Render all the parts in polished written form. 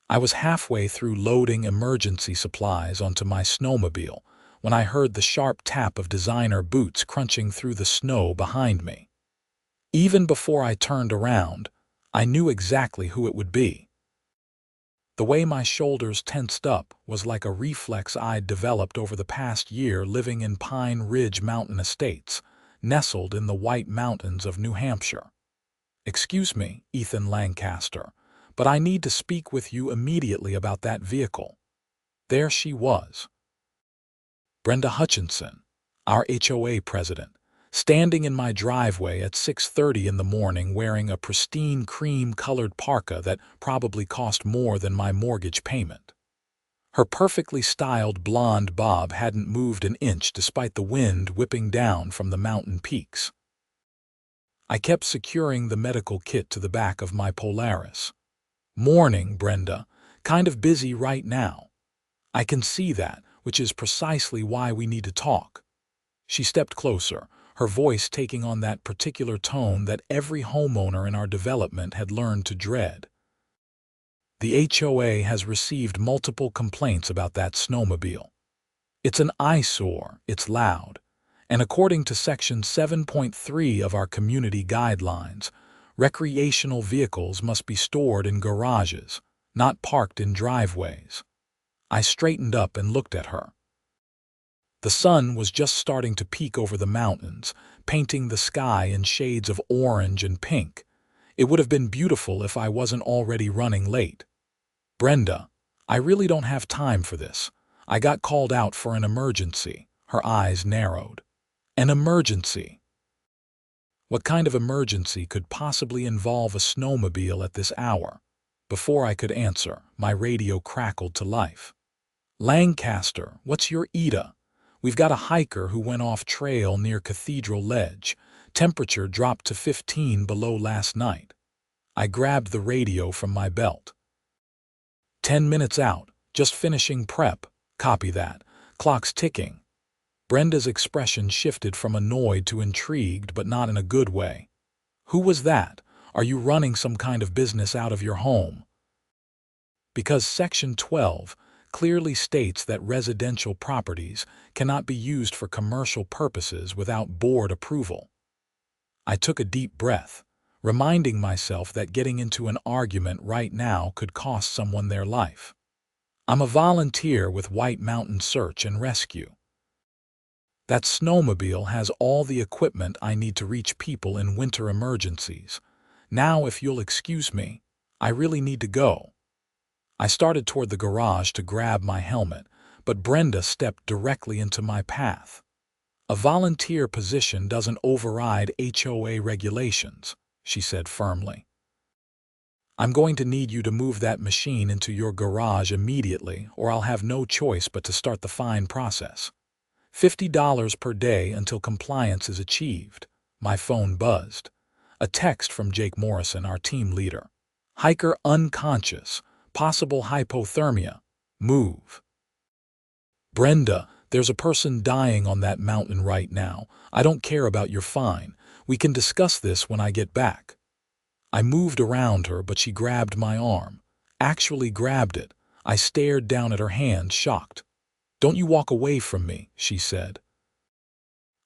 I was halfway through loading emergency supplies onto my snowmobile when I heard the sharp tap of designer boots crunching through the snow behind me. Even before I turned around, I knew exactly who it would be. The way my shoulders tensed up was like a reflex I'd developed over the past year living in Pine Ridge Mountain Estates, nestled in the White Mountains of New Hampshire. "Excuse me, Ethan Lancaster, but I need to speak with you immediately about that vehicle." There she was, Brenda Hutchinson, our HOA president, standing in my driveway at 6:30 in the morning wearing a pristine cream-colored parka that probably cost more than my mortgage payment. Her perfectly styled blonde bob hadn't moved an inch despite the wind whipping down from the mountain peaks. I kept securing the medical kit to the back of my Polaris. "Morning, Brenda. Kind of busy right now." "I can see that, which is precisely why we need to talk." She stepped closer, her voice taking on that particular tone that every homeowner in our development had learned to dread. "The HOA has received multiple complaints about that snowmobile. It's an eyesore, it's loud, and according to Section 7.3 of our community guidelines, recreational vehicles must be stored in garages, not parked in driveways." I straightened up and looked at her. The sun was just starting to peek over the mountains, painting the sky in shades of orange and pink. It would have been beautiful if I wasn't already running late. "Brenda, I really don't have time for this. I got called out for an emergency." Her eyes narrowed. "An emergency? What kind of emergency could possibly involve a snowmobile at this hour?" Before I could answer, my radio crackled to life. "Lancaster, what's your ETA? We've got a hiker who went off trail near Cathedral Ledge. Temperature dropped to 15 below last night." I grabbed the radio from my belt. "10 minutes out, just finishing prep. Copy that. Clock's ticking." Brenda's expression shifted from annoyed to intrigued, but not in a good way. "Who was that? Are you running some kind of business out of your home?" Because Section 12 clearly states that residential properties cannot be used for commercial purposes without board approval. I took a deep breath, reminding myself that getting into an argument right now could cost someone their life. "I'm a volunteer with White Mountain Search and Rescue. That snowmobile has all the equipment I need to reach people in winter emergencies. Now, if you'll excuse me, I really need to go." I started toward the garage to grab my helmet, but Brenda stepped directly into my path. "A volunteer position doesn't override HOA regulations," she said firmly. "I'm going to need you to move that machine into your garage immediately, or I'll have no choice but to start the fine process. $50 per day until compliance is achieved." My phone buzzed. A text from Jake Morrison, our team leader. "Hiker unconscious. Possible hypothermia. Move." "Brenda, there's a person dying on that mountain right now. I don't care about your fine. We can discuss this when I get back." I moved around her, but she grabbed my arm. Actually grabbed it. I stared down at her hand, shocked. "Don't you walk away from me," she said.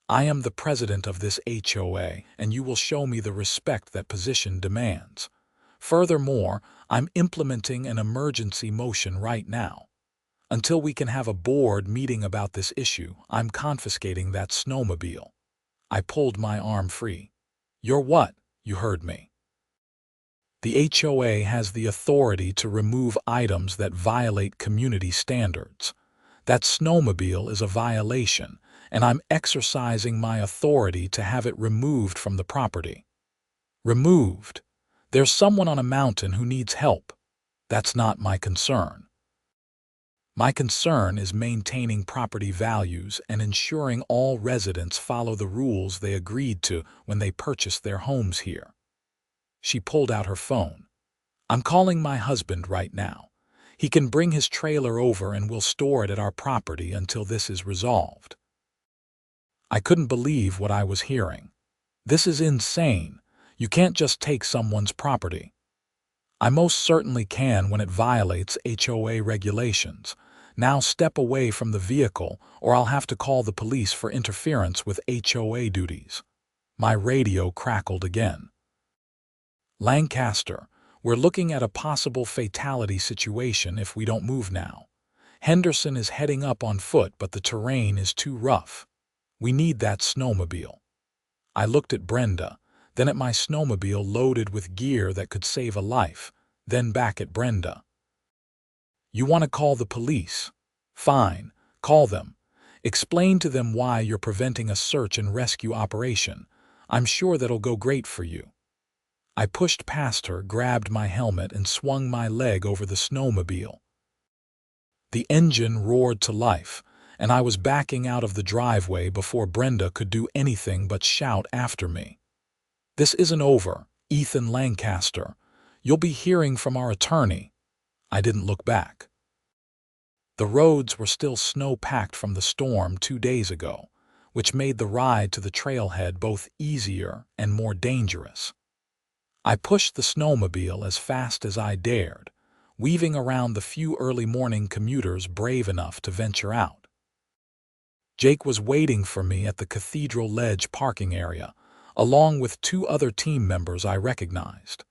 "I am the president of this HOA, and you will show me the respect that position demands. Furthermore, I'm implementing an emergency motion right now. Until we can have a board meeting about this issue, I'm confiscating that snowmobile." I pulled my arm free. "You're what?" "You heard me. The HOA has the authority to remove items that violate community standards. That snowmobile is a violation, and I'm exercising my authority to have it removed from the property." "Removed? There's someone on a mountain who needs help. That's not my concern. My concern is maintaining property values and ensuring all residents follow the rules they agreed to when they purchased their homes here." She pulled out her phone. "I'm calling my husband right now. He can bring his trailer over and we'll store it at our property until this is resolved." I couldn't believe what I was hearing. "This is insane. You can't just take someone's property." I most certainly can when it violates HOA regulations. Now step away from the vehicle or I'll have to call the police for interference with HOA duties. My radio crackled again. Lancaster, we're looking at a possible fatality situation if we don't move now. Henderson is heading up on foot, but the terrain is too rough. We need that snowmobile. I looked at Brenda, then at my snowmobile loaded with gear that could save a life, then back at Brenda. You want to call the police? Fine, call them. Explain to them why you're preventing a search and rescue operation. I'm sure that'll go great for you. I pushed past her, grabbed my helmet, and swung my leg over the snowmobile. The engine roared to life, and I was backing out of the driveway before Brenda could do anything but shout after me. This isn't over, Ethan Lancaster. You'll be hearing from our attorney. I didn't look back. The roads were still snow-packed from the storm 2 days ago, which made the ride to the trailhead both easier and more dangerous. I pushed the snowmobile as fast as I dared, weaving around the few early morning commuters brave enough to venture out. Jake was waiting for me at the Cathedral Ledge parking area, along with 2 other team members I recognized.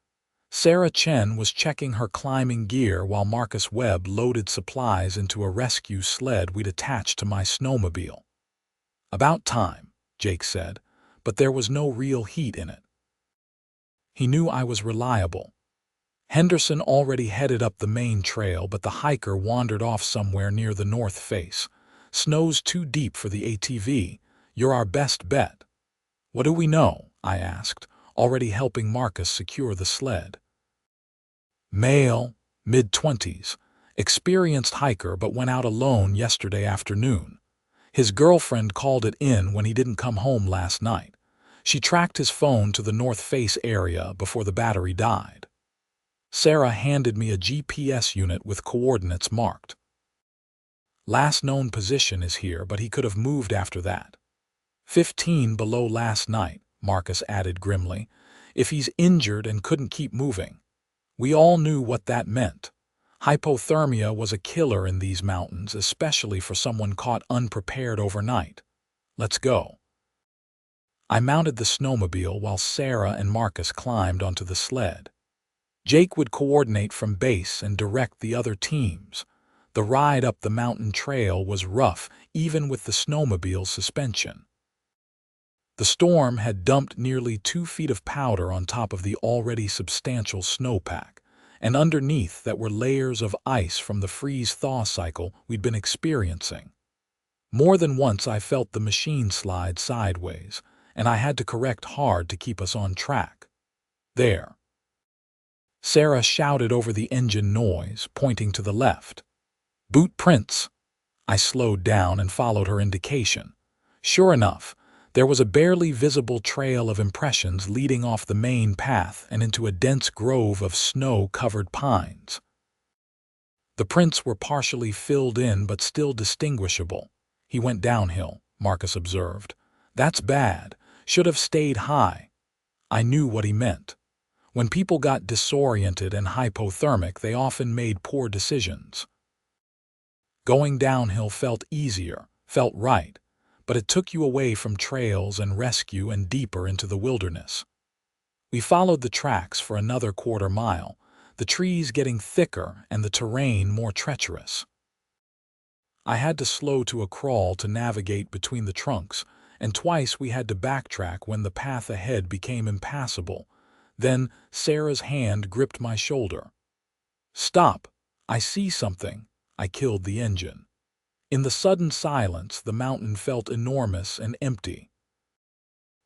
Sarah Chen was checking her climbing gear while Marcus Webb loaded supplies into a rescue sled we'd attached to my snowmobile. About time, Jake said, but there was no real heat in it. He knew I was reliable. Henderson already headed up the main trail, but the hiker wandered off somewhere near the north face. Snow's too deep for the ATV. You're our best bet. What do we know? I asked, already helping Marcus secure the sled. Male, mid-20s, experienced hiker but went out alone yesterday afternoon. His girlfriend called it in when he didn't come home last night. She tracked his phone to the North Face area before the battery died. Sarah handed me a GPS unit with coordinates marked. Last known position is here, but he could have moved after that. 15 below last night, Marcus added grimly. If he's injured and couldn't keep moving. We all knew what that meant. Hypothermia was a killer in these mountains, especially for someone caught unprepared overnight. Let's go. I mounted the snowmobile while Sarah and Marcus climbed onto the sled. Jake would coordinate from base and direct the other teams. The ride up the mountain trail was rough, even with the snowmobile's suspension. The storm had dumped nearly 2 feet of powder on top of the already substantial snowpack, and underneath that were layers of ice from the freeze-thaw cycle we'd been experiencing. More than once I felt the machine slide sideways, and I had to correct hard to keep us on track. There. Sarah shouted over the engine noise, pointing to the left. Boot prints. I slowed down and followed her indication. Sure enough, there was a barely visible trail of impressions leading off the main path and into a dense grove of snow-covered pines. The prints were partially filled in but still distinguishable. He went downhill, Marcus observed. That's bad. Should have stayed high. I knew what he meant. When people got disoriented and hypothermic, they often made poor decisions. Going downhill felt easier, felt right, but it took you away from trails and rescue and deeper into the wilderness. We followed the tracks for another quarter mile, the trees getting thicker and the terrain more treacherous. I had to slow to a crawl to navigate between the trunks, and twice we had to backtrack when the path ahead became impassable. Then Sarah's hand gripped my shoulder. Stop! I see something. I killed the engine. In the sudden silence, the mountain felt enormous and empty.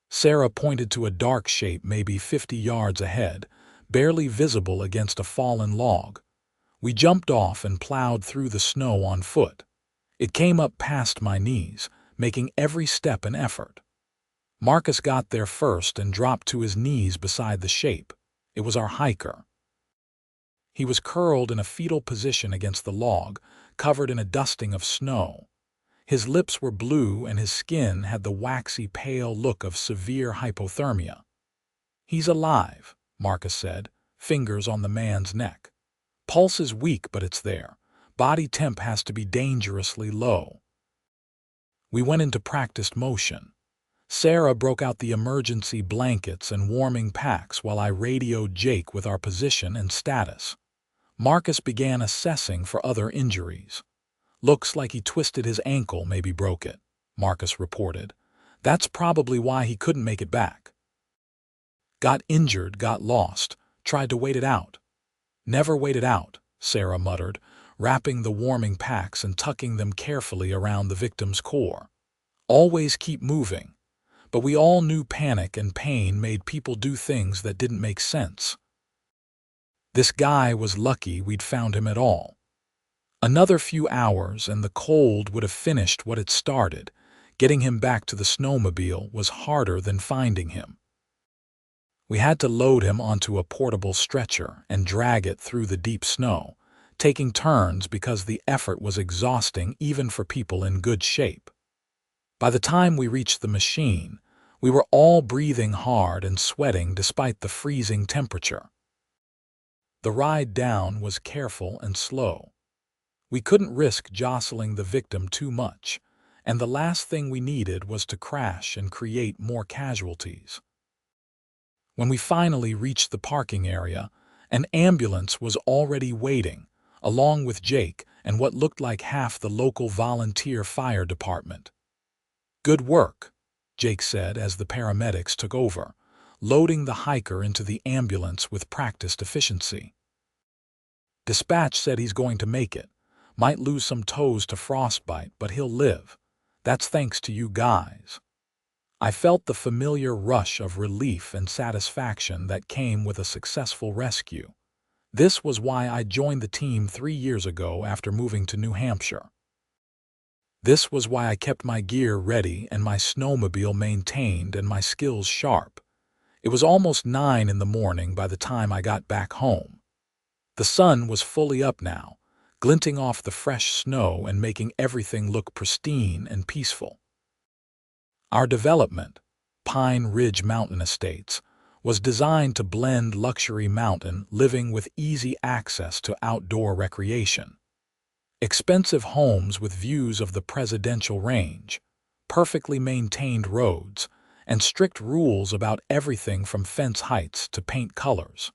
Sarah pointed to a dark shape maybe 50 yards ahead, barely visible against a fallen log. We jumped off and plowed through the snow on foot. It came up past my knees, making every step an effort. Marcus got there first and dropped to his knees beside the shape. It was our hiker. He was curled in a fetal position against the log, covered in a dusting of snow. His lips were blue and his skin had the waxy pale look of severe hypothermia. He's alive, Marcus said, fingers on the man's neck. Pulse is weak, but it's there. Body temp has to be dangerously low. We went into practiced motion. Sarah broke out the emergency blankets and warming packs while I radioed Jake with our position and status. Marcus began assessing for other injuries. "Looks like he twisted his ankle, maybe broke it," Marcus reported. "That's probably why he couldn't make it back. Got injured, got lost, tried to wait it out." "Never wait it out," Sarah muttered, wrapping the warming packs and tucking them carefully around the victim's core. "Always keep moving." But we all knew panic and pain made people do things that didn't make sense. This guy was lucky we'd found him at all. Another few hours and the cold would have finished what it started. Getting him back to the snowmobile was harder than finding him. We had to load him onto a portable stretcher and drag it through the deep snow, taking turns because the effort was exhausting even for people in good shape. By the time we reached the machine, we were all breathing hard and sweating despite the freezing temperature. The ride down was careful and slow. We couldn't risk jostling the victim too much, and the last thing we needed was to crash and create more casualties. When we finally reached the parking area, an ambulance was already waiting, along with Jake and what looked like half the local volunteer fire department. "Good work," Jake said as the paramedics took over, loading the hiker into the ambulance with practiced efficiency. "Dispatch said he's going to make it. Might lose some toes to frostbite, but he'll live. That's thanks to you guys." I felt the familiar rush of relief and satisfaction that came with a successful rescue. This was why I joined the team 3 years ago after moving to New Hampshire. This was why I kept my gear ready and my snowmobile maintained and my skills sharp. It was almost 9 in the morning by the time I got back home. The sun was fully up now, glinting off the fresh snow and making everything look pristine and peaceful. Our development, Pine Ridge Mountain Estates, was designed to blend luxury mountain living with easy access to outdoor recreation. Expensive homes with views of the presidential range, perfectly maintained roads, and strict rules about everything from fence heights to paint colors.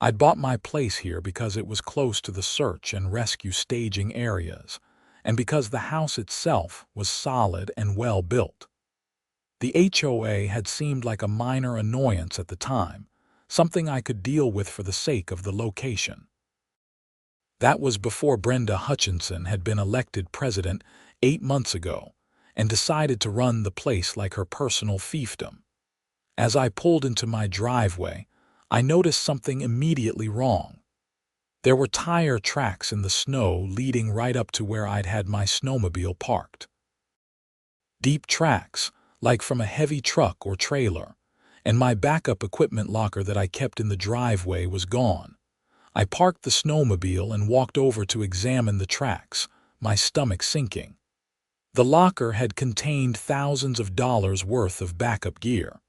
I'd bought my place here because it was close to the search and rescue staging areas, and because the house itself was solid and well built. The HOA had seemed like a minor annoyance at the time, something I could deal with for the sake of the location. That was before Brenda Hutchinson had been elected president 8 months ago and decided to run the place like her personal fiefdom. As I pulled into my driveway, I noticed something immediately wrong. There were tire tracks in the snow leading right up to where I'd had my snowmobile parked. Deep tracks, like from a heavy truck or trailer, and my backup equipment locker that I kept in the driveway was gone. I parked the snowmobile and walked over to examine the tracks, my stomach sinking. The locker had contained thousands of dollars worth of backup gear.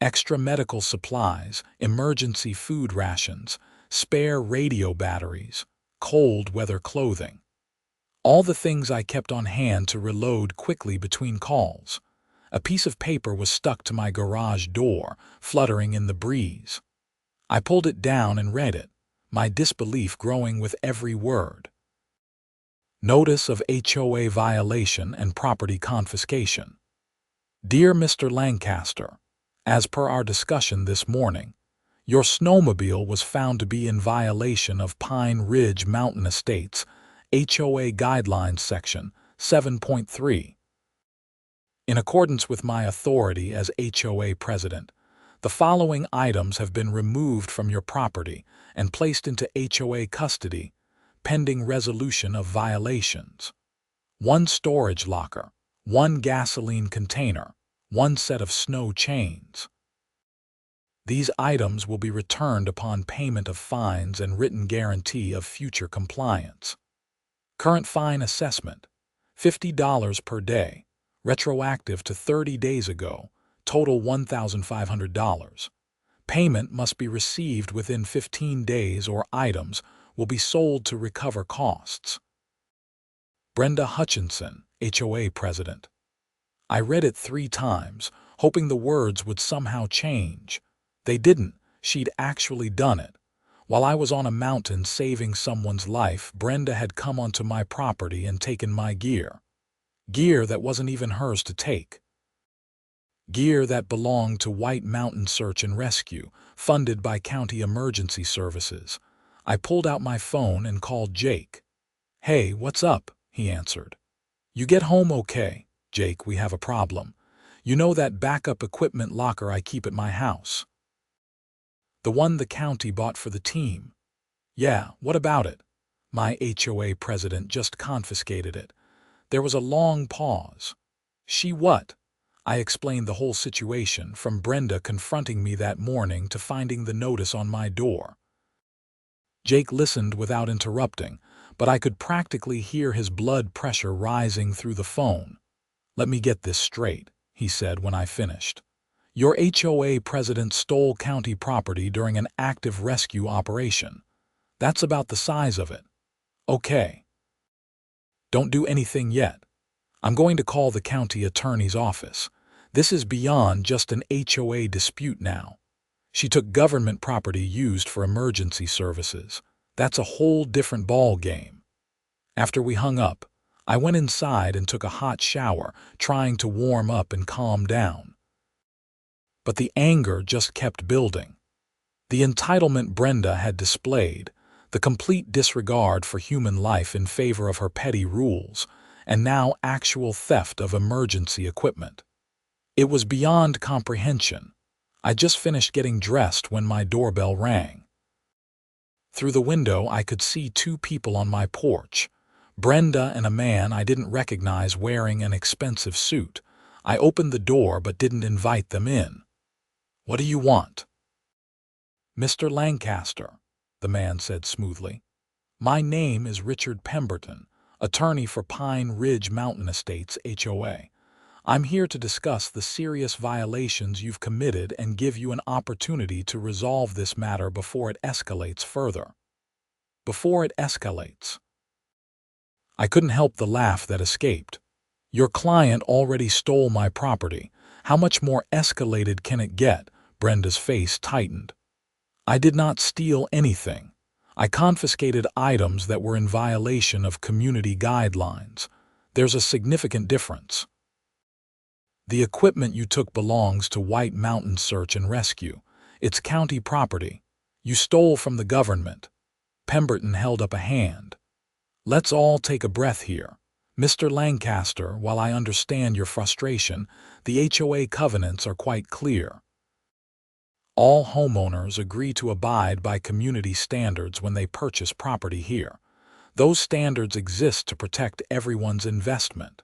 Extra medical supplies, emergency food rations, spare radio batteries, cold weather clothing. All the things I kept on hand to reload quickly between calls. A piece of paper was stuck to my garage door, fluttering in the breeze. I pulled it down and read it, my disbelief growing with every word. Notice of HOA violation and property confiscation. Dear Mr. Lancaster, as per our discussion this morning, your snowmobile was found to be in violation of Pine Ridge Mountain Estates HOA Guidelines Section 7.3. In accordance with my authority as HOA President, the following items have been removed from your property and placed into HOA custody, pending resolution of violations. 1 storage locker, 1 gasoline container, 1 set of snow chains. These items will be returned upon payment of fines and written guarantee of future compliance. Current fine assessment, $50 per day, retroactive to 30 days ago, total $1,500. Payment must be received within 15 days or items will be sold to recover costs. Brenda Hutchinson, HOA president. I read it 3 times, hoping the words would somehow change. They didn't. She'd actually done it. While I was on a mountain saving someone's life, Brenda had come onto my property and taken my gear. Gear that wasn't even hers to take. Gear that belonged to White Mountain Search and Rescue, funded by County Emergency Services. I pulled out my phone and called Jake. "Hey, what's up?" he answered. "You get home okay?" "Jake, we have a problem. You know that backup equipment locker I keep at my house? The one the county bought for the team." "Yeah, what about it?" "My HOA president just confiscated it." There was a long pause. "She what?" I explained the whole situation, from Brenda confronting me that morning to finding the notice on my door. Jake listened without interrupting, but I could practically hear his blood pressure rising through the phone. "Let me get this straight," he said when I finished. "Your HOA president stole county property during an active rescue operation. That's about the size of it." "Okay. Don't do anything yet. I'm going to call the county attorney's office. This is beyond just an HOA dispute now. She took government property used for emergency services. That's a whole different ball game." After we hung up, I went inside and took a hot shower, trying to warm up and calm down. But the anger just kept building. The entitlement Brenda had displayed, the complete disregard for human life in favor of her petty rules, and now actual theft of emergency equipment. It was beyond comprehension. I just finished getting dressed when my doorbell rang. Through the window, I could see 2 people on my porch. Brenda and a man I didn't recognize wearing an expensive suit. I opened the door but didn't invite them in. "What do you want?" "Mr. Lancaster," the man said smoothly. "My name is Richard Pemberton, attorney for Pine Ridge Mountain Estates HOA. I'm here to discuss the serious violations you've committed and give you an opportunity to resolve this matter before it escalates further." Before it escalates. I couldn't help the laugh that escaped. "Your client already stole my property. How much more escalated can it get?" Brenda's face tightened. "I did not steal anything. I confiscated items that were in violation of community guidelines. There's a significant difference. The equipment you took belongs to White Mountain Search and Rescue. It's county property. You stole from the government." Pemberton held up a hand. "Let's all take a breath here. Mr. Lancaster, while I understand your frustration, the HOA covenants are quite clear. All homeowners agree to abide by community standards when they purchase property here. Those standards exist to protect everyone's investment.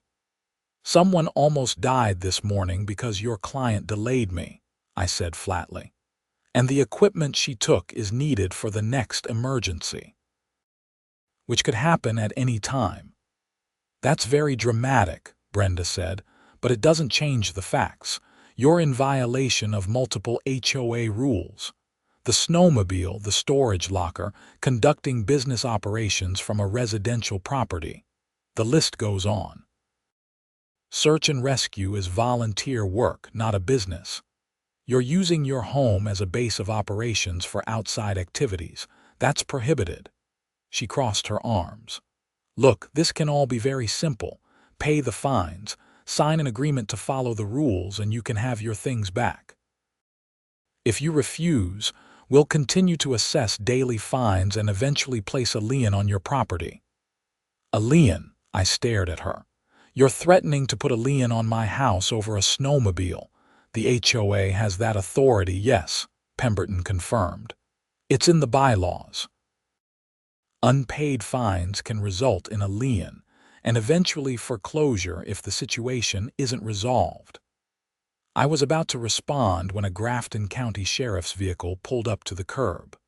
Someone almost died this morning because your client delayed me," I said flatly. "And the equipment she took is needed for the next emergency, which could happen at any time." "That's very dramatic," Brenda said, "but it doesn't change the facts. You're in violation of multiple HOA rules. The Snowmobile, the storage locker, conducting business operations from a residential property. The list goes on. Search and rescue is volunteer work, not a business. You're using your home as a base of operations for outside activities. That's prohibited." She crossed her arms. "Look, this can all be very simple. Pay the fines, sign an agreement to follow the rules, and you can have your things back. If you refuse, we'll continue to assess daily fines and eventually place a lien on your property." "A lien?" I stared at her. "You're threatening to put a lien on my house over a snowmobile." "The HOA has that authority, yes," Pemberton confirmed. "It's in the bylaws. Unpaid fines can result in a lien, and eventually foreclosure if the situation isn't resolved." I was about to respond when a Grafton County Sheriff's vehicle pulled up to the curb.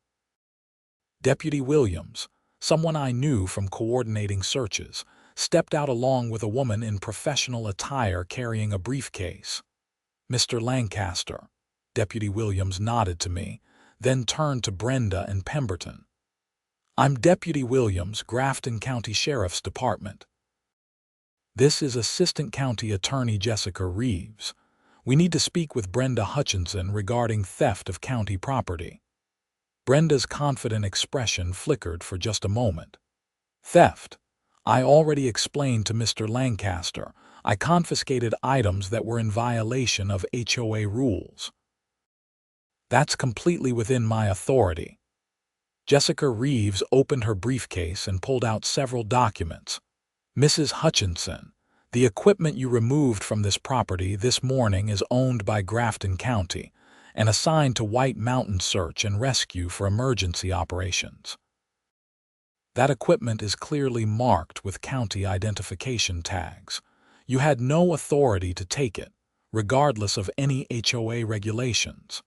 Deputy Williams, someone I knew from coordinating searches, stepped out along with a woman in professional attire carrying a briefcase. "Mr. Lancaster," Deputy Williams nodded to me, then turned to Brenda and Pemberton. "I'm Deputy Williams, Grafton County Sheriff's Department. This is Assistant County Attorney Jessica Reeves. We need to speak with Brenda Hutchinson regarding theft of county property." Brenda's confident expression flickered for just a moment. "Theft? I already explained to Mr. Lancaster. I confiscated items that were in violation of HOA rules. That's completely within my authority." Jessica Reeves opened her briefcase and pulled out several documents. "Mrs. Hutchinson, the equipment you removed from this property this morning is owned by Grafton County and assigned to White Mountain Search and Rescue for emergency operations. That equipment is clearly marked with county identification tags. You had no authority to take it, regardless of any HOA regulations."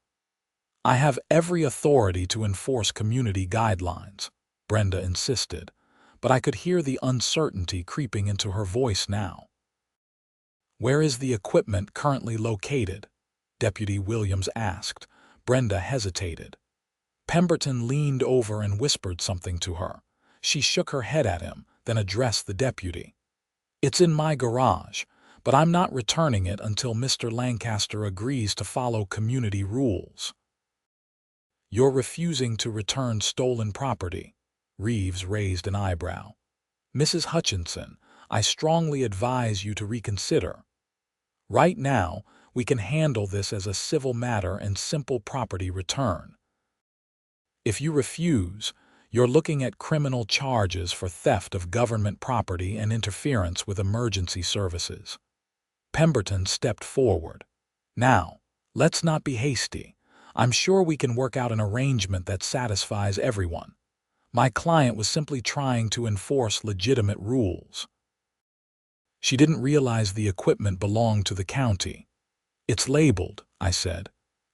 "I have every authority to enforce community guidelines," Brenda insisted, but I could hear the uncertainty creeping into her voice now. "Where is the equipment currently located?" Deputy Williams asked. Brenda hesitated. Pemberton leaned over and whispered something to her. She shook her head at him, then addressed the deputy. "It's in my garage, but I'm not returning it until Mr. Lancaster agrees to follow community rules." "You're refusing to return stolen property?" Reeves raised an eyebrow. "Mrs. Hutchinson, I strongly advise you to reconsider. Right now, we can handle this as a civil matter and simple property return. If you refuse, you're looking at criminal charges for theft of government property and interference with emergency services." Pemberton stepped forward. "Now, let's not be hasty. I'm sure we can work out an arrangement that satisfies everyone. My client was simply trying to enforce legitimate rules. She didn't realize the equipment belonged to the county." "It's labeled," I said.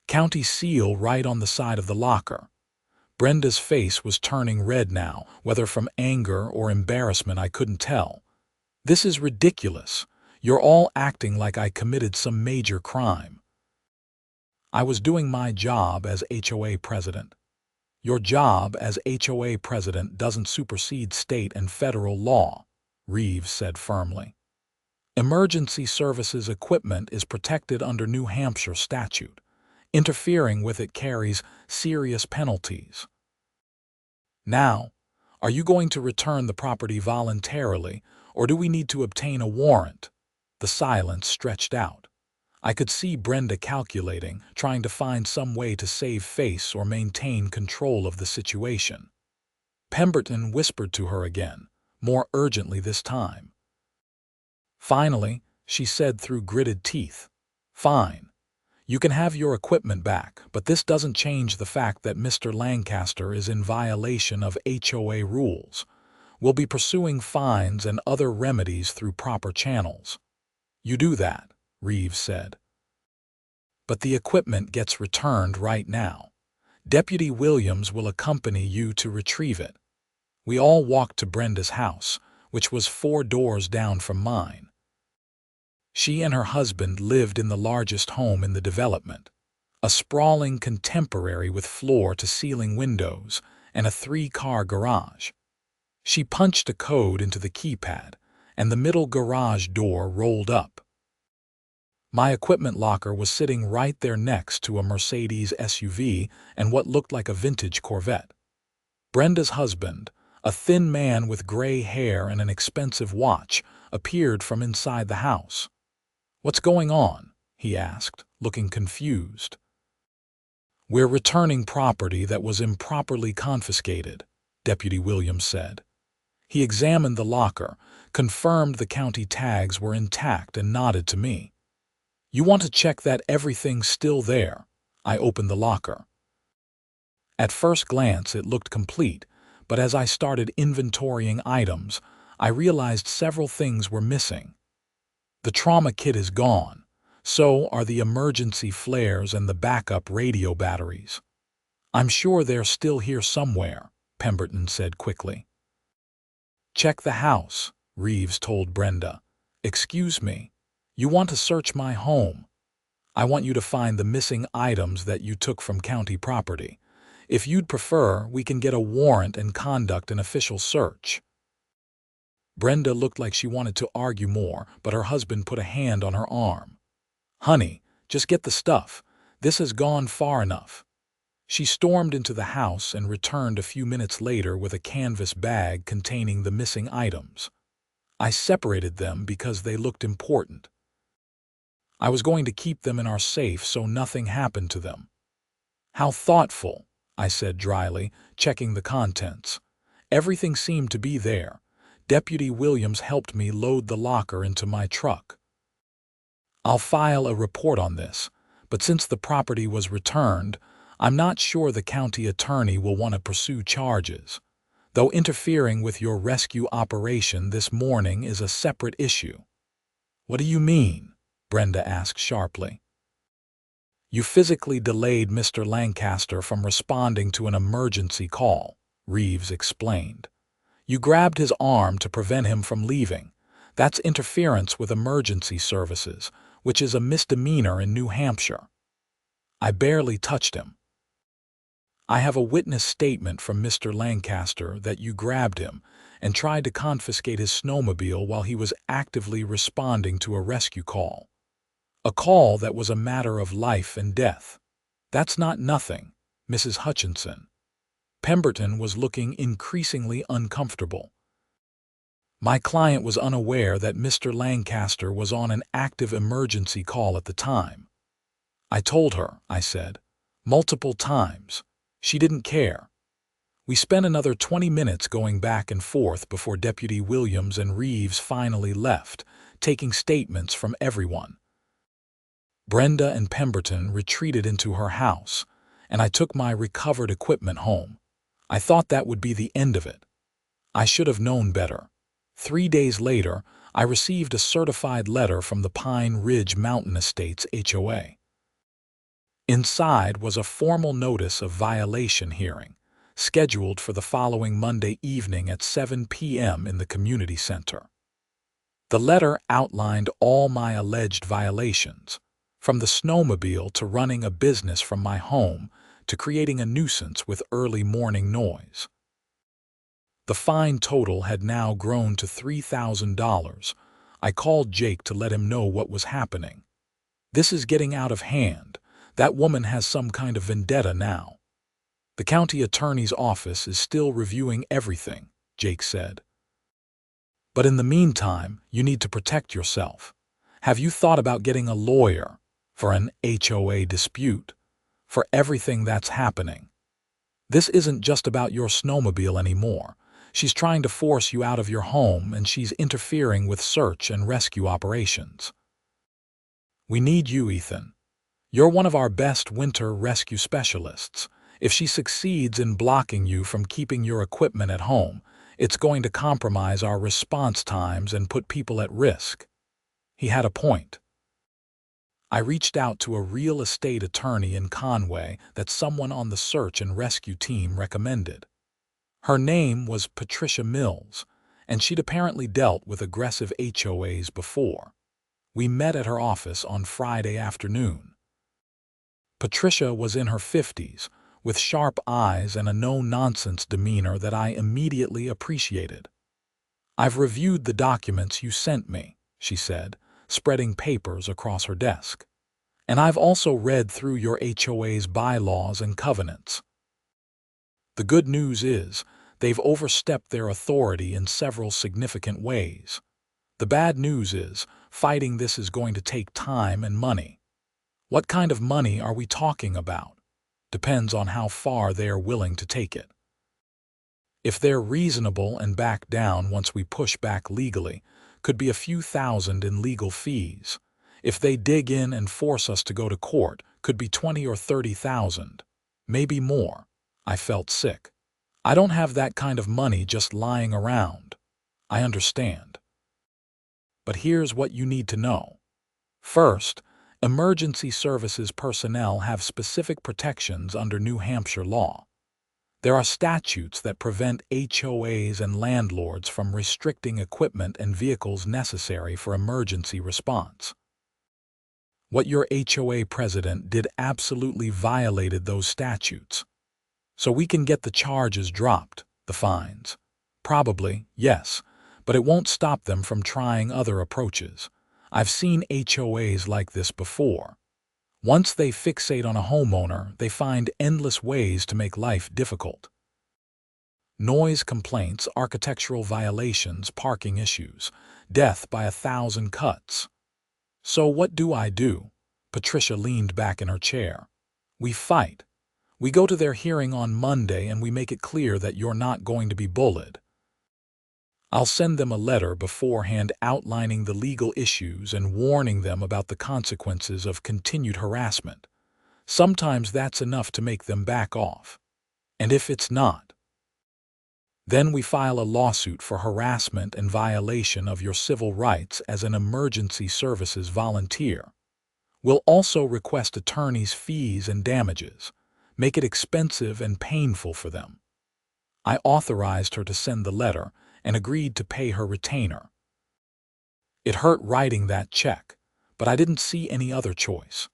"County seal right on the side of the locker." Brenda's face was turning red now, whether from anger or embarrassment I couldn't tell. "This is ridiculous. You're all acting like I committed some major crime." "I was doing my job as HOA president." "Your job as HOA president doesn't supersede state and federal law," Reeves said firmly. "Emergency services equipment is protected under New Hampshire statute. Interfering with it carries serious penalties. Now, are you going to return the property voluntarily, or do we need to obtain a warrant?" The silence stretched out. I could see Brenda calculating, trying to find some way to save face or maintain control of the situation. Pemberton whispered to her again, more urgently this time. Finally, she said through gritted teeth, "Fine. You can have your equipment back, but this doesn't change the fact that Mr. Lancaster is in violation of HOA rules. We'll be pursuing fines and other remedies through proper channels." "You do that," Reeves said. "But the equipment gets returned right now. Deputy Williams will accompany you to retrieve it." We all walked to Brenda's house, which was 4 doors down from mine. She and her husband lived in the largest home in the development, a sprawling contemporary with floor-to-ceiling windows and a 3-car garage. She punched a code into the keypad, and the middle garage door rolled up. My equipment locker was sitting right there next to a Mercedes SUV and what looked like a vintage Corvette. Brenda's husband, a thin man with gray hair and an expensive watch, appeared from inside the house. "What's going on?" he asked, looking confused. "We're returning property that was improperly confiscated," Deputy Williams said. He examined the locker, confirmed the county tags were intact, and nodded to me. "You want to check that everything's still there?" I opened the locker. At first glance it looked complete, but as I started inventorying items, I realized several things were missing. The trauma kit is gone. So are the emergency flares and the backup radio batteries. "I'm sure they're still here somewhere," Pemberton said quickly. "Check the house," Reeves told Brenda. "Excuse me, you want to search my home?" I want you to find the missing items that you took from county property. If you'd prefer, we can get a warrant and conduct an official search." Brenda looked like she wanted to argue more, but her husband put a hand on her arm. "Honey, just get the stuff. This has gone far enough." She stormed into the house and returned a few minutes later with a canvas bag containing the missing items. I separated them because they looked important. I was going to keep them in our safe so nothing happened to them. "How thoughtful," I said dryly, checking the contents. Everything seemed to be there. Deputy Williams helped me load the locker into my truck. "I'll file a report on this, but since the property was returned, I'm not sure the county attorney will want to pursue charges, though interfering with your rescue operation this morning is a separate issue." "What do you mean?" Brenda asked sharply. "You physically delayed Mr. Lancaster from responding to an emergency call," Reeves explained. "You grabbed his arm to prevent him from leaving. That's interference with emergency services, which is a misdemeanor in New Hampshire." "I barely touched him." "I have a witness statement from Mr. Lancaster that you grabbed him and tried to confiscate his snowmobile while he was actively responding to a rescue call. A call that was a matter of life and death. That's not nothing, Mrs. Hutchinson." Pemberton was looking increasingly uncomfortable. "My client was unaware that Mr. Lancaster was on an active emergency call at the time. I told her," I said, "multiple times. She didn't care." We spent another 20 minutes going back and forth before Deputy Williams and Reeves finally left, taking statements from everyone. Brenda and Pemberton retreated into her house, and I took my recovered equipment home. I thought that would be the end of it. I should have known better. 3 days later, I received a certified letter from the Pine Ridge Mountain Estates HOA. Inside was a formal notice of violation hearing, scheduled for the following Monday evening at 7 p.m. in the community center. The letter outlined all my alleged violations, from the snowmobile to running a business from my home to creating a nuisance with early morning noise. The fine total had now grown to $3,000. I called Jake to let him know what was happening. "This is getting out of hand. That woman has some kind of vendetta now." "The county attorney's office is still reviewing everything," Jake said. "But in the meantime, you need to protect yourself. Have you thought about getting a lawyer for an HOA dispute, for everything that's happening? This isn't just about your snowmobile anymore. She's trying to force you out of your home, and she's interfering with search and rescue operations. We need you, Ethan. You're one of our best winter rescue specialists. If she succeeds in blocking you from keeping your equipment at home, it's going to compromise our response times and put people at risk." He had a point. I reached out to a real estate attorney in Conway that someone on the search and rescue team recommended. Her name was Patricia Mills, and she'd apparently dealt with aggressive HOAs before. We met at her office on Friday afternoon. Patricia was in her 50s, with sharp eyes and a no-nonsense demeanor that I immediately appreciated. "I've reviewed the documents you sent me," she said, spreading papers across her desk. "And I've also read through your HOA's bylaws and covenants. The good news is, they've overstepped their authority in several significant ways. The bad news is, fighting this is going to take time and money. What kind of money are we talking about? Depends on how far they are willing to take it. If they're reasonable and back down once we push back legally, could be a few thousand in legal fees. If they dig in and force us to go to court, could be 20 or 30,000. Maybe more." I felt sick. "I don't have that kind of money just lying around." "I understand. But here's what you need to know. First, emergency services personnel have specific protections under New Hampshire law. There are statutes that prevent HOAs and landlords from restricting equipment and vehicles necessary for emergency response. What your HOA president did absolutely violated those statutes. So we can get the charges dropped, the fines. Probably, yes, but it won't stop them from trying other approaches. I've seen HOAs like this before. Once they fixate on a homeowner, they find endless ways to make life difficult. Noise complaints, architectural violations, parking issues, death by 1,000 cuts. So what do I do? Patricia leaned back in her chair. We fight. We go to their hearing on Monday and we make it clear that you're not going to be bullied. I'll send them a letter beforehand outlining the legal issues and warning them about the consequences of continued harassment. Sometimes that's enough to make them back off. And if it's not, then we file a lawsuit for harassment and violation of your civil rights as an emergency services volunteer. We'll also request attorneys' fees and damages, make it expensive and painful for them. I authorized her to send the letter and agreed to pay her retainer. It hurt writing that check, but I didn't see any other choice.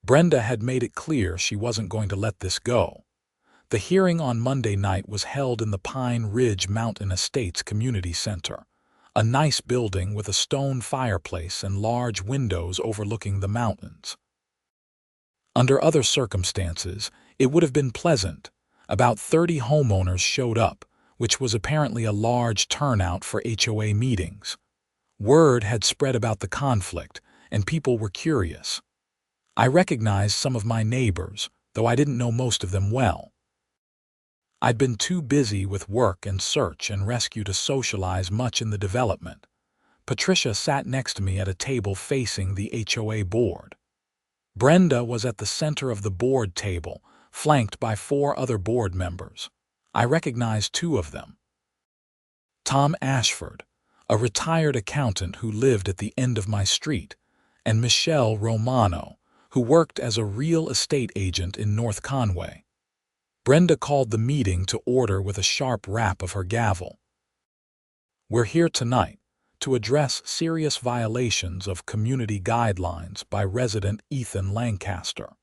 Brenda had made it clear she wasn't going to let this go. The hearing on Monday night was held in the Pine Ridge Mountain Estates Community Center, a nice building with a stone fireplace and large windows overlooking the mountains. Under other circumstances, it would have been pleasant. About 30 homeowners showed up, which was apparently a large turnout for HOA meetings. Word had spread about the conflict, and people were curious. I recognized some of my neighbors, though I didn't know most of them well. I'd been too busy with work and search and rescue to socialize much in the development. Patricia sat next to me at a table facing the HOA board. Brenda was at the center of the board table, flanked by 4 other board members. I recognized 2 of them. Tom Ashford, a retired accountant who lived at the end of my street, and Michelle Romano, who worked as a real estate agent in North Conway. Brenda called the meeting to order with a sharp rap of her gavel. We're here tonight to address serious violations of community guidelines by resident Ethan Lancaster.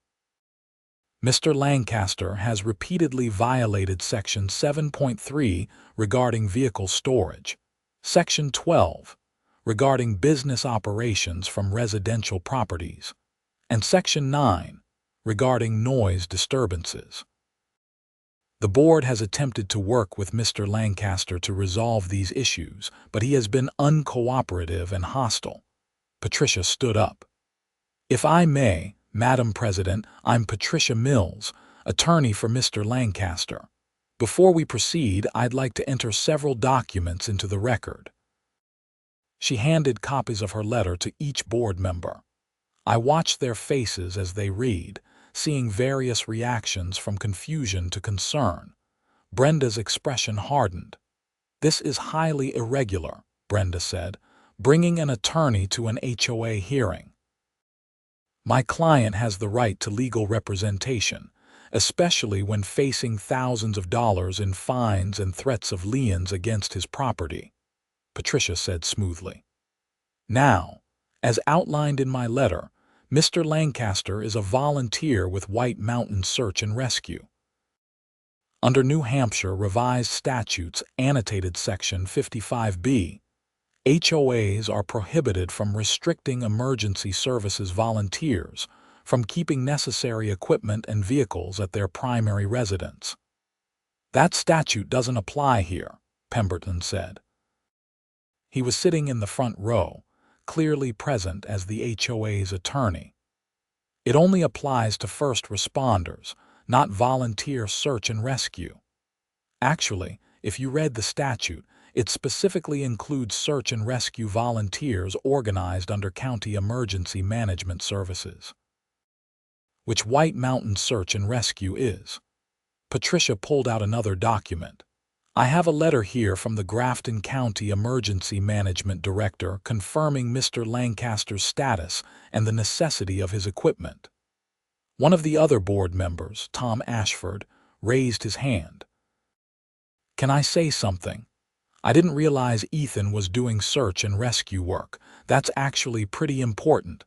Mr. Lancaster has repeatedly violated Section 7.3 regarding vehicle storage, Section 12 regarding business operations from residential properties, and Section 9 regarding noise disturbances. The board has attempted to work with Mr. Lancaster to resolve these issues, but he has been uncooperative and hostile. Patricia stood up. If I may, Madam President, I'm Patricia Mills, attorney for Mr. Lancaster. Before we proceed, I'd like to enter several documents into the record. She handed copies of her letter to each board member. I watched their faces as they read, seeing various reactions from confusion to concern. Brenda's expression hardened. This is highly irregular, Brenda said, bringing an attorney to an HOA hearing. My client has the right to legal representation, especially when facing thousands of dollars in fines and threats of liens against his property, Patricia said smoothly. Now, as outlined in my letter, Mr. Lancaster is a volunteer with White Mountain Search and Rescue. Under New Hampshire Revised Statutes Annotated Section 55B, HOAs are prohibited from restricting emergency services volunteers from keeping necessary equipment and vehicles at their primary residence. That statute doesn't apply here, Pemberton said. He was sitting in the front row, clearly present as the HOA's attorney. It only applies to first responders, not volunteer search and rescue. Actually, if you read the statute, it specifically includes search and rescue volunteers organized under County Emergency Management Services, which White Mountain Search and Rescue is. Patricia pulled out another document. I have a letter here from the Grafton County Emergency Management Director confirming Mr. Lancaster's status and the necessity of his equipment. One of the other board members, Tom Ashford, raised his hand. Can I say something? I didn't realize Ethan was doing search and rescue work. That's actually pretty important.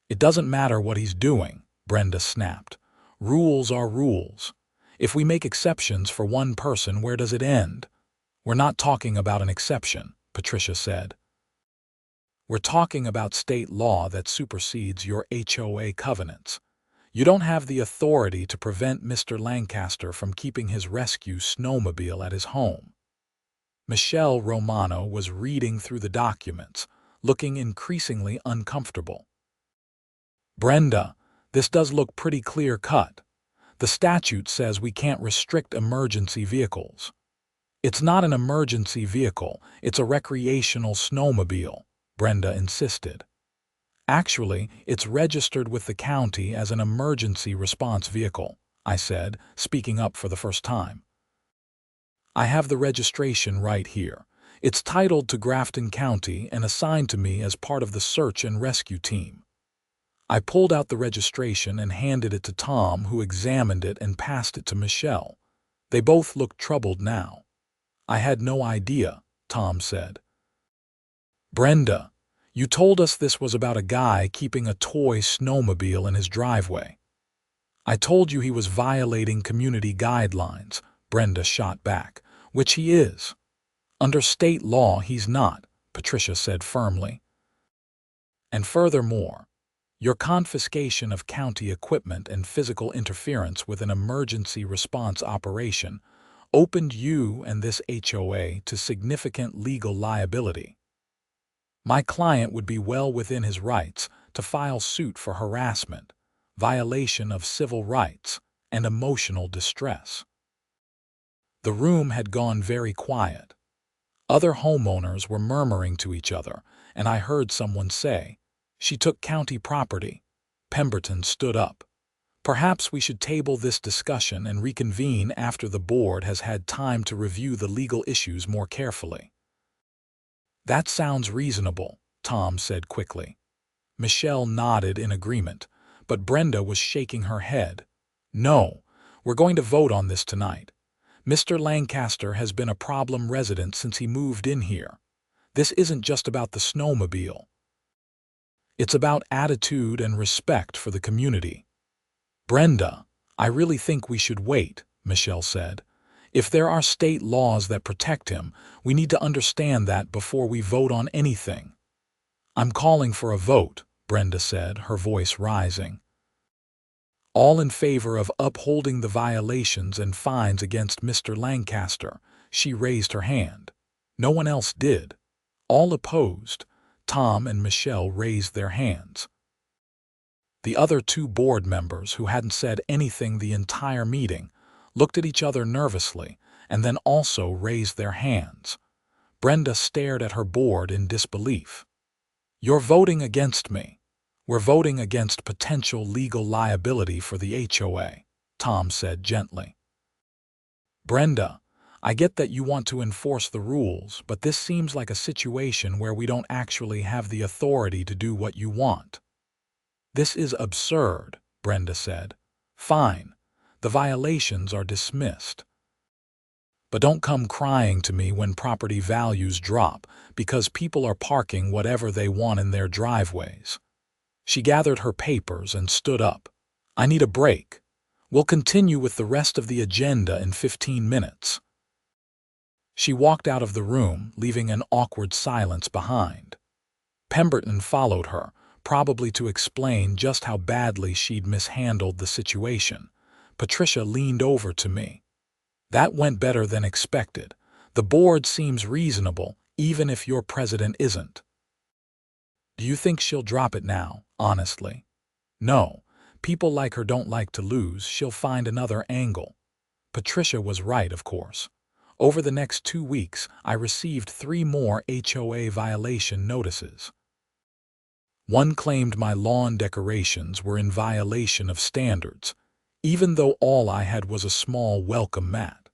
It doesn't matter what he's doing, Brenda snapped. Rules are rules. If we make exceptions for one person, where does it end? We're not talking about an exception, Patricia said. We're talking about state law that supersedes your HOA covenants. You don't have the authority to prevent Mr. Lancaster from keeping his rescue snowmobile at his home. Michelle Romano was reading through the documents, looking increasingly uncomfortable. Brenda, this does look pretty clear-cut. The statute says we can't restrict emergency vehicles. It's not an emergency vehicle, it's a recreational snowmobile, Brenda insisted. Actually, it's registered with the county as an emergency response vehicle, I said, speaking up for the first time. I have the registration right here. It's titled to Grafton County and assigned to me as part of the search and rescue team. I pulled out the registration and handed it to Tom, who examined it and passed it to Michelle. They both looked troubled now. I had no idea, Tom said. Brenda, you told us this was about a guy keeping a toy snowmobile in his driveway. I told you he was violating community guidelines, Brenda shot back, which he is. Under state law, he's not, Patricia said firmly. And furthermore, your confiscation of county equipment and physical interference with an emergency response operation opened you and this HOA to significant legal liability. My client would be well within his rights to file suit for harassment, violation of civil rights, and emotional distress. The room had gone very quiet. Other homeowners were murmuring to each other, and I heard someone say, "She took county property." Pemberton stood up. Perhaps we should table this discussion and reconvene after the board has had time to review the legal issues more carefully. That sounds reasonable, Tom said quickly. Michelle nodded in agreement, but Brenda was shaking her head. No, we're going to vote on this tonight. Mr. Lancaster has been a problem resident since he moved in here. This isn't just about the snowmobile. It's about attitude and respect for the community. Brenda, I really think we should wait, Michelle said. If there are state laws that protect him, we need to understand that before we vote on anything. I'm calling for a vote, Brenda said, her voice rising. All in favor of upholding the violations and fines against Mr. Lancaster, she raised her hand. No one else did. All opposed. Tom and Michelle raised their hands. The other two board members, who hadn't said anything the entire meeting, looked at each other nervously and then also raised their hands. Brenda stared at her board in disbelief. You're voting against me. We're voting against potential legal liability for the HOA, Tom said gently. Brenda, I get that you want to enforce the rules, but this seems like a situation where we don't actually have the authority to do what you want. This is absurd, Brenda said. Fine, the violations are dismissed. But don't come crying to me when property values drop because people are parking whatever they want in their driveways. She gathered her papers and stood up. I need a break. We'll continue with the rest of the agenda in 15 minutes. She walked out of the room, leaving an awkward silence behind. Pemberton followed her, probably to explain just how badly she'd mishandled the situation. Patricia leaned over to me. That went better than expected. The board seems reasonable, even if your president isn't. Do you think she'll drop it now, honestly? No, people like her don't like to lose. She'll find another angle. Patricia was right, of course. Over the next 2 weeks, I received 3 more HOA violation notices. One claimed my lawn decorations were in violation of standards, even though all I had was a small welcome mat.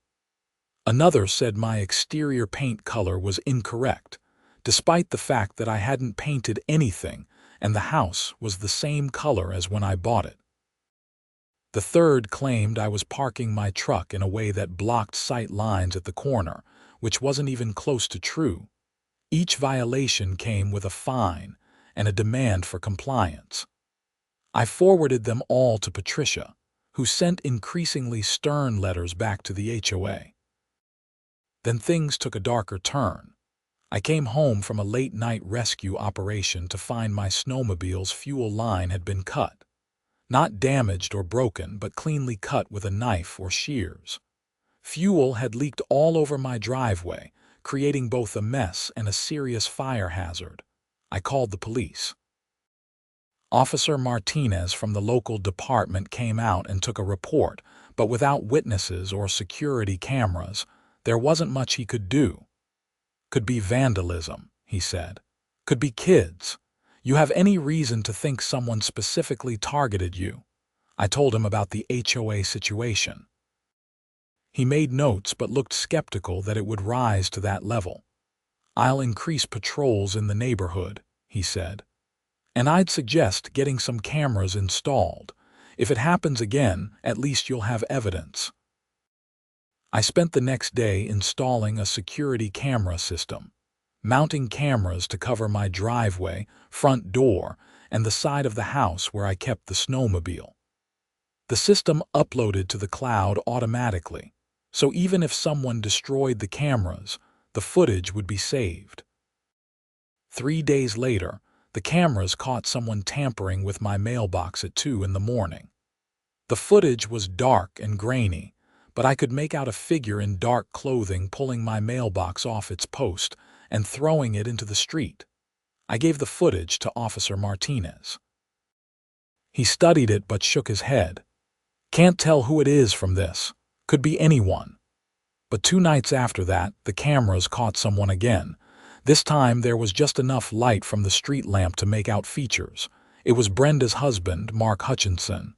Another said my exterior paint color was incorrect, despite the fact that I hadn't painted anything and the house was the same color as when I bought it. The third claimed I was parking my truck in a way that blocked sight lines at the corner, which wasn't even close to true. Each violation came with a fine and a demand for compliance. I forwarded them all to Patricia, who sent increasingly stern letters back to the HOA. Then things took a darker turn. I came home from a late-night rescue operation to find my snowmobile's fuel line had been cut. Not damaged or broken, but cleanly cut with a knife or shears. Fuel had leaked all over my driveway, creating both a mess and a serious fire hazard. I called the police. Officer Martinez from the local department came out and took a report, but without witnesses or security cameras, there wasn't much he could do. Could be vandalism, he said. Could be kids. You have any reason to think someone specifically targeted you? I told him about the HOA situation. He made notes but looked skeptical that it would rise to that level. I'll increase patrols in the neighborhood, he said. And I'd suggest getting some cameras installed. If it happens again, at least you'll have evidence. I spent the next day installing a security camera system, mounting cameras to cover my driveway, front door, and the side of the house where I kept the snowmobile. The system uploaded to the cloud automatically, so even if someone destroyed the cameras, the footage would be saved. 3 days later, the cameras caught someone tampering with my mailbox at 2 in the morning. The footage was dark and grainy, but I could make out a figure in dark clothing pulling my mailbox off its post and throwing it into the street. I gave the footage to Officer Martinez. He studied it but shook his head. Can't tell who it is from this. Could be anyone. But 2 nights after that, the cameras caught someone again. This time there was just enough light from the street lamp to make out features. It was Brenda's husband, Mark Hutchinson.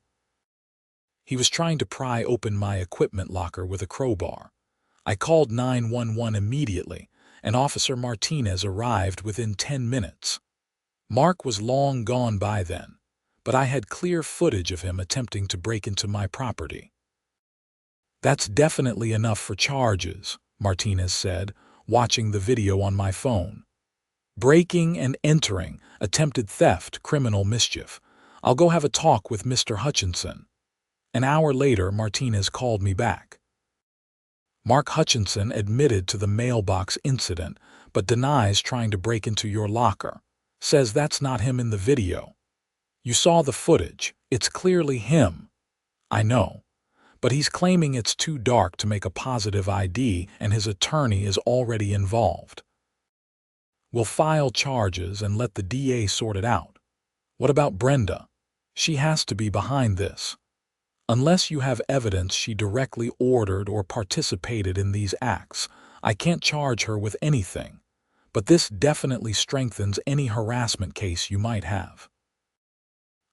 He was trying to pry open my equipment locker with a crowbar. I called 911 immediately, and Officer Martinez arrived within 10 minutes. Mark was long gone by then, but I had clear footage of him attempting to break into my property. That's definitely enough for charges, Martinez said, watching the video on my phone. Breaking and entering, attempted theft, criminal mischief. I'll go have a talk with Mr. Hutchinson. An hour later, Martinez called me back. Mark Hutchinson admitted to the mailbox incident, but denies trying to break into your locker. Says that's not him in the video. You saw the footage. It's clearly him. I know. But he's claiming it's too dark to make a positive ID, and his attorney is already involved. We'll file charges and let the DA sort it out. What about Brenda? She has to be behind this. Unless you have evidence she directly ordered or participated in these acts, I can't charge her with anything. But this definitely strengthens any harassment case you might have.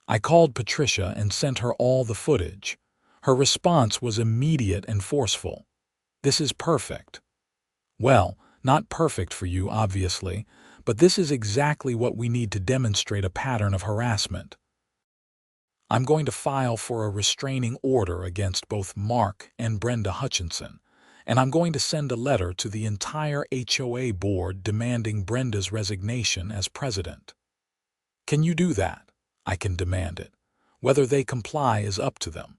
I called Patricia and sent her all the footage. Her response was immediate and forceful. This is perfect. Well, not perfect for you, obviously, but this is exactly what we need to demonstrate a pattern of harassment. I'm going to file for a restraining order against both Mark and Brenda Hutchinson, and I'm going to send a letter to the entire HOA board demanding Brenda's resignation as president. Can you do that? I can demand it. Whether they comply is up to them.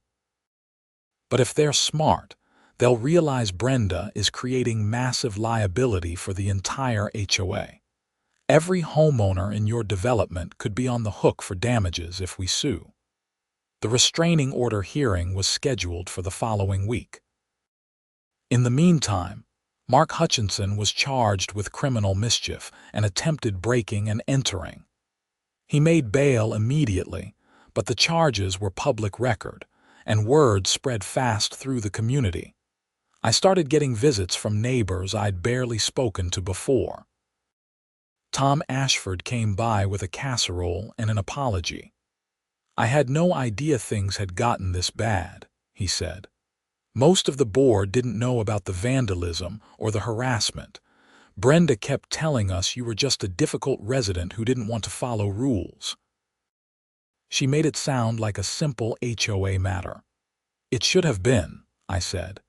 But if they're smart, they'll realize Brenda is creating massive liability for the entire HOA. Every homeowner in your development could be on the hook for damages if we sue. The restraining order hearing was scheduled for the following week. In the meantime, Mark Hutchinson was charged with criminal mischief and attempted breaking and entering. He made bail immediately, but the charges were public record, and word spread fast through the community. I started getting visits from neighbors I'd barely spoken to before. Tom Ashford came by with a casserole and an apology. I had no idea things had gotten this bad, he said. Most of the board didn't know about the vandalism or the harassment. Brenda kept telling us you were just a difficult resident who didn't want to follow rules. She made it sound like a simple HOA matter. It should have been, I said.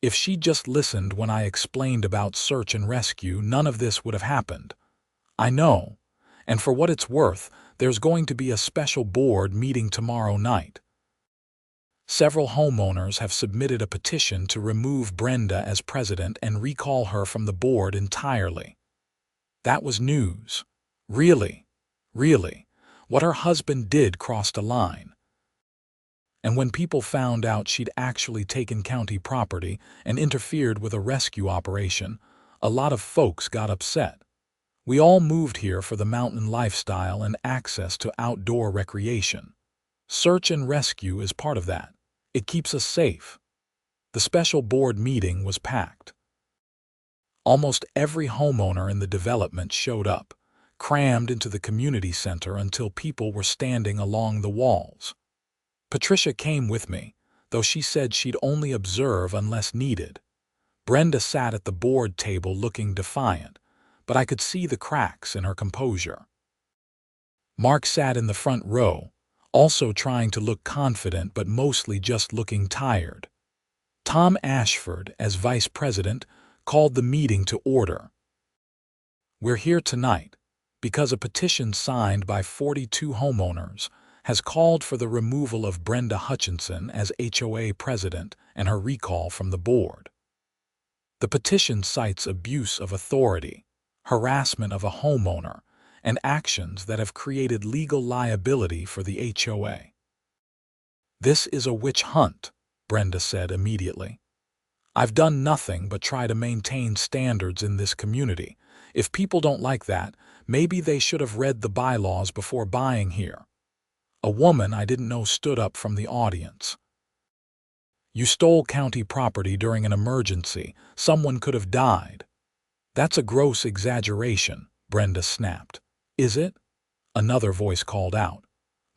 If she'd just listened when I explained about search and rescue, none of this would have happened. I know, and for what it's worth, There's going to be a special board meeting tomorrow night. Several homeowners have submitted a petition to remove Brenda as president and recall her from the board entirely. That was news. Really, really, what her husband did crossed a line. And when people found out she'd actually taken county property and interfered with a rescue operation, a lot of folks got upset. We all moved here for the mountain lifestyle and access to outdoor recreation. Search and rescue is part of that. It keeps us safe. The special board meeting was packed. Almost every homeowner in the development showed up, crammed into the community center until people were standing along the walls. Patricia came with me, though she said she'd only observe unless needed. Brenda sat at the board table looking defiant, but I could see the cracks in her composure. Mark sat in the front row, also trying to look confident but mostly just looking tired. Tom Ashford, as vice president, called the meeting to order. We're here tonight because a petition signed by 42 homeowners has called for the removal of Brenda Hutchinson as HOA president and her recall from the board. The petition cites abuse of authority, harassment of a homeowner, and actions that have created legal liability for the HOA. This is a witch hunt, Brenda said immediately. I've done nothing but try to maintain standards in this community. If people don't like that, maybe they should have read the bylaws before buying here. A woman I didn't know stood up from the audience. You stole county property during an emergency. Someone could have died. That's a gross exaggeration, Brenda snapped. Is it? Another voice called out.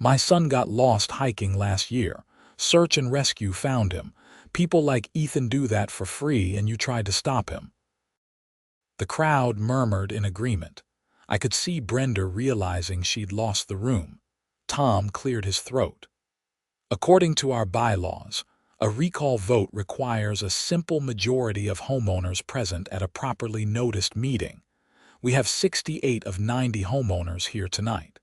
My son got lost hiking last year. Search and rescue found him. People like Ethan do that for free and you tried to stop him. The crowd murmured in agreement. I could see Brenda realizing she'd lost the room. Tom cleared his throat. According to our bylaws, a recall vote requires a simple majority of homeowners present at a properly noticed meeting. We have 68 of 90 homeowners here tonight.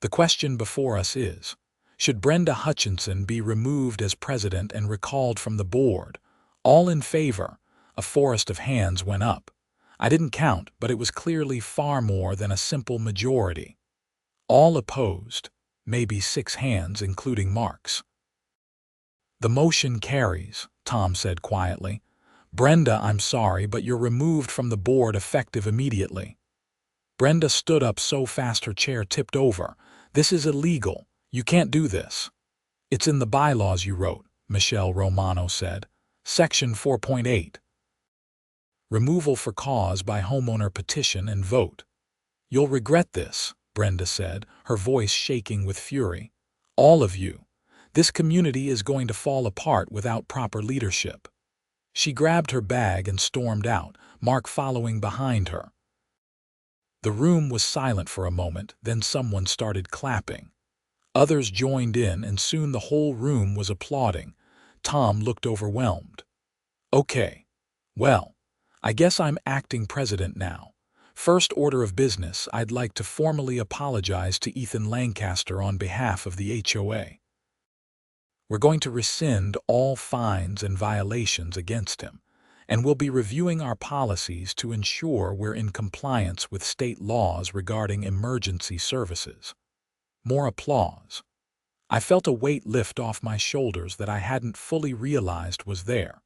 The question before us is, should Brenda Hutchinson be removed as president and recalled from the board? All in favor. A forest of hands went up. I didn't count, but it was clearly far more than a simple majority. All opposed, maybe 6 hands including Mark's. The motion carries, Tom said quietly. Brenda, I'm sorry, but you're removed from the board effective immediately. Brenda stood up so fast her chair tipped over. This is illegal. You can't do this. It's in the bylaws you wrote, Michelle Romano said. Section 4.8. Removal for cause by homeowner petition and vote. You'll regret this, Brenda said, her voice shaking with fury. All of you. This community is going to fall apart without proper leadership. She grabbed her bag and stormed out, Mark following behind her. The room was silent for a moment, then someone started clapping. Others joined in, and soon the whole room was applauding. Tom looked overwhelmed. Okay. Well, I guess I'm acting president now. First order of business, I'd like to formally apologize to Ethan Lancaster on behalf of the HOA. We're going to rescind all fines and violations against him, and we'll be reviewing our policies to ensure we're in compliance with state laws regarding emergency services. More applause. I felt a weight lift off my shoulders that I hadn't fully realized was there.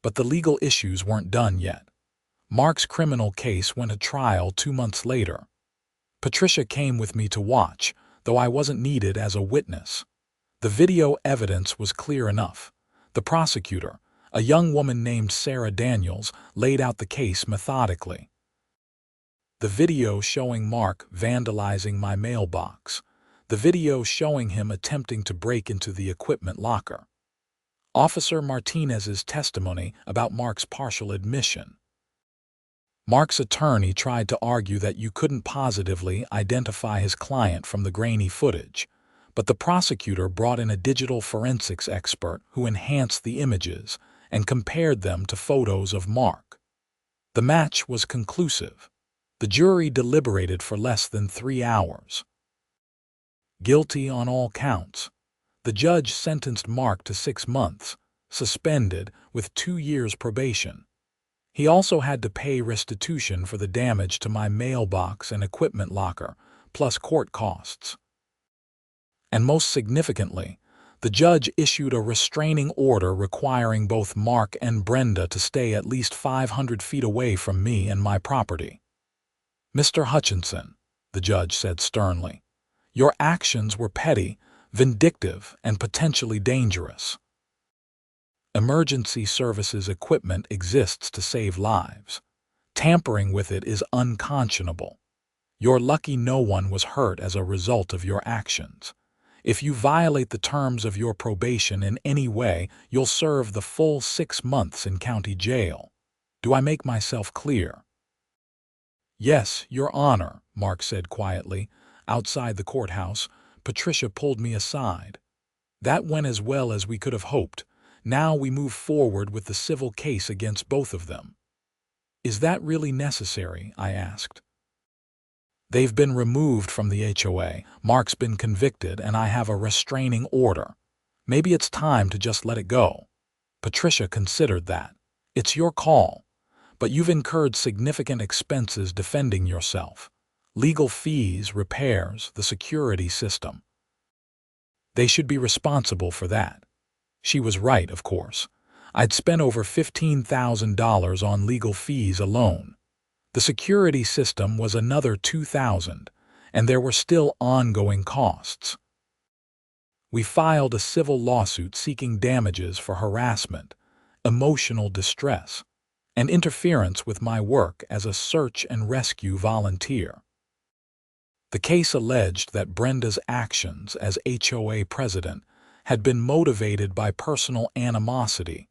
But the legal issues weren't done yet. Mark's criminal case went to trial 2 months later. Patricia came with me to watch, though I wasn't needed as a witness. The video evidence was clear enough. The prosecutor, a young woman named Sarah Daniels, laid out the case methodically. The video showing Mark vandalizing my mailbox. The video showing him attempting to break into the equipment locker. Officer Martinez's testimony about Mark's partial admission. Mark's attorney tried to argue that you couldn't positively identify his client from the grainy footage, but the prosecutor brought in a digital forensics expert who enhanced the images and compared them to photos of Mark. The match was conclusive. The jury deliberated for less than 3 hours. Guilty on all counts. The judge sentenced Mark to 6 months, suspended, with 2 years probation. He also had to pay restitution for the damage to my mailbox and equipment locker, plus court costs. And most significantly, the judge issued a restraining order requiring both Mark and Brenda to stay at least 500 feet away from me and my property. "Mr. Hutchinson," the judge said sternly, "your actions were petty, vindictive, and potentially dangerous. Emergency services equipment exists to save lives. Tampering with it is unconscionable. You're lucky no one was hurt as a result of your actions. If you violate the terms of your probation in any way, you'll serve the full 6 months in county jail. Do I make myself clear?" "Yes, Your Honor," Mark said quietly. Outside the courthouse, Patricia pulled me aside. "That went as well as we could have hoped. Now we move forward with the civil case against both of them." "Is that really necessary?" I asked. "They've been removed from the HOA, Mark's been convicted, and I have a restraining order. Maybe it's time to just let it go." Patricia considered that. "It's your call. But you've incurred significant expenses defending yourself. Legal fees, repairs, the security system. They should be responsible for that." She was right, of course. I'd spent over $15,000 on legal fees alone. The security system was another $2,000, and there were still ongoing costs. We filed a civil lawsuit seeking damages for harassment, emotional distress, and interference with my work as a search and rescue volunteer. The case alleged that Brenda's actions as HOA president had been motivated by personal animosity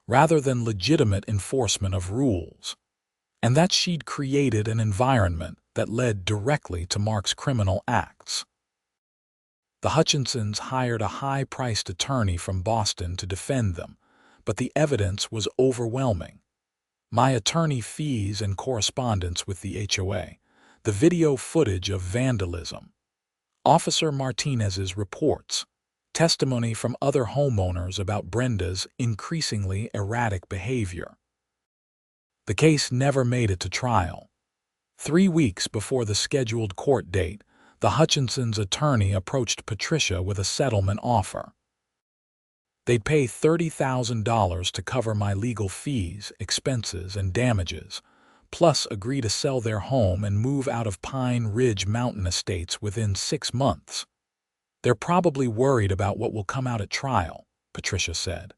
rather than legitimate enforcement of rules, and that she'd created an environment that led directly to Mark's criminal acts. The Hutchinsons hired a high-priced attorney from Boston to defend them, but the evidence was overwhelming. My attorney fees and correspondence with the HOA, the video footage of vandalism, Officer Martinez's reports, testimony from other homeowners about Brenda's increasingly erratic behavior. The case never made it to trial. 3 weeks before the scheduled court date, the Hutchinsons' attorney approached Patricia with a settlement offer. They'd pay $30,000 to cover my legal fees, expenses, and damages, plus agree to sell their home and move out of Pine Ridge Mountain Estates within 6 months. "They're probably worried about what will come out at trial," Patricia said.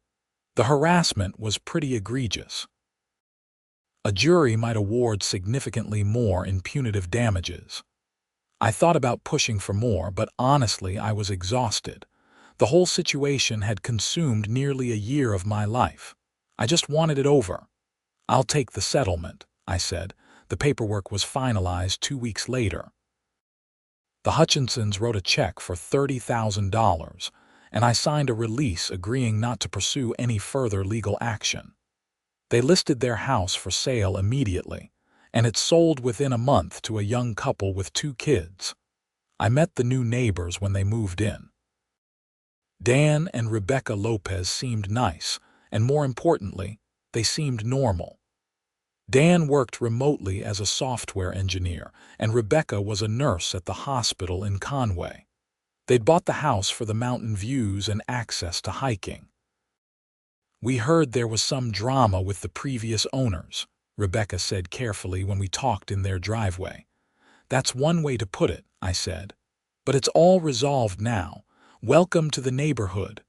"The harassment was pretty egregious. A jury might award significantly more in punitive damages." I thought about pushing for more, but honestly I was exhausted. The whole situation had consumed nearly a year of my life. I just wanted it over. "I'll take the settlement," I said. The paperwork was finalized 2 weeks later. The Hutchinsons wrote a check for $30,000, and I signed a release agreeing not to pursue any further legal action. They listed their house for sale immediately, and it sold within a month to a young couple with 2 kids. I met the new neighbors when they moved in. Dan and Rebecca Lopez seemed nice, and more importantly, they seemed normal. Dan worked remotely as a software engineer, and Rebecca was a nurse at the hospital in Conway. They'd bought the house for the mountain views and access to hiking. "We heard there was some drama with the previous owners," Rebecca said carefully when we talked in their driveway. "That's one way to put it," I said. "But it's all resolved now. Welcome to the neighborhood."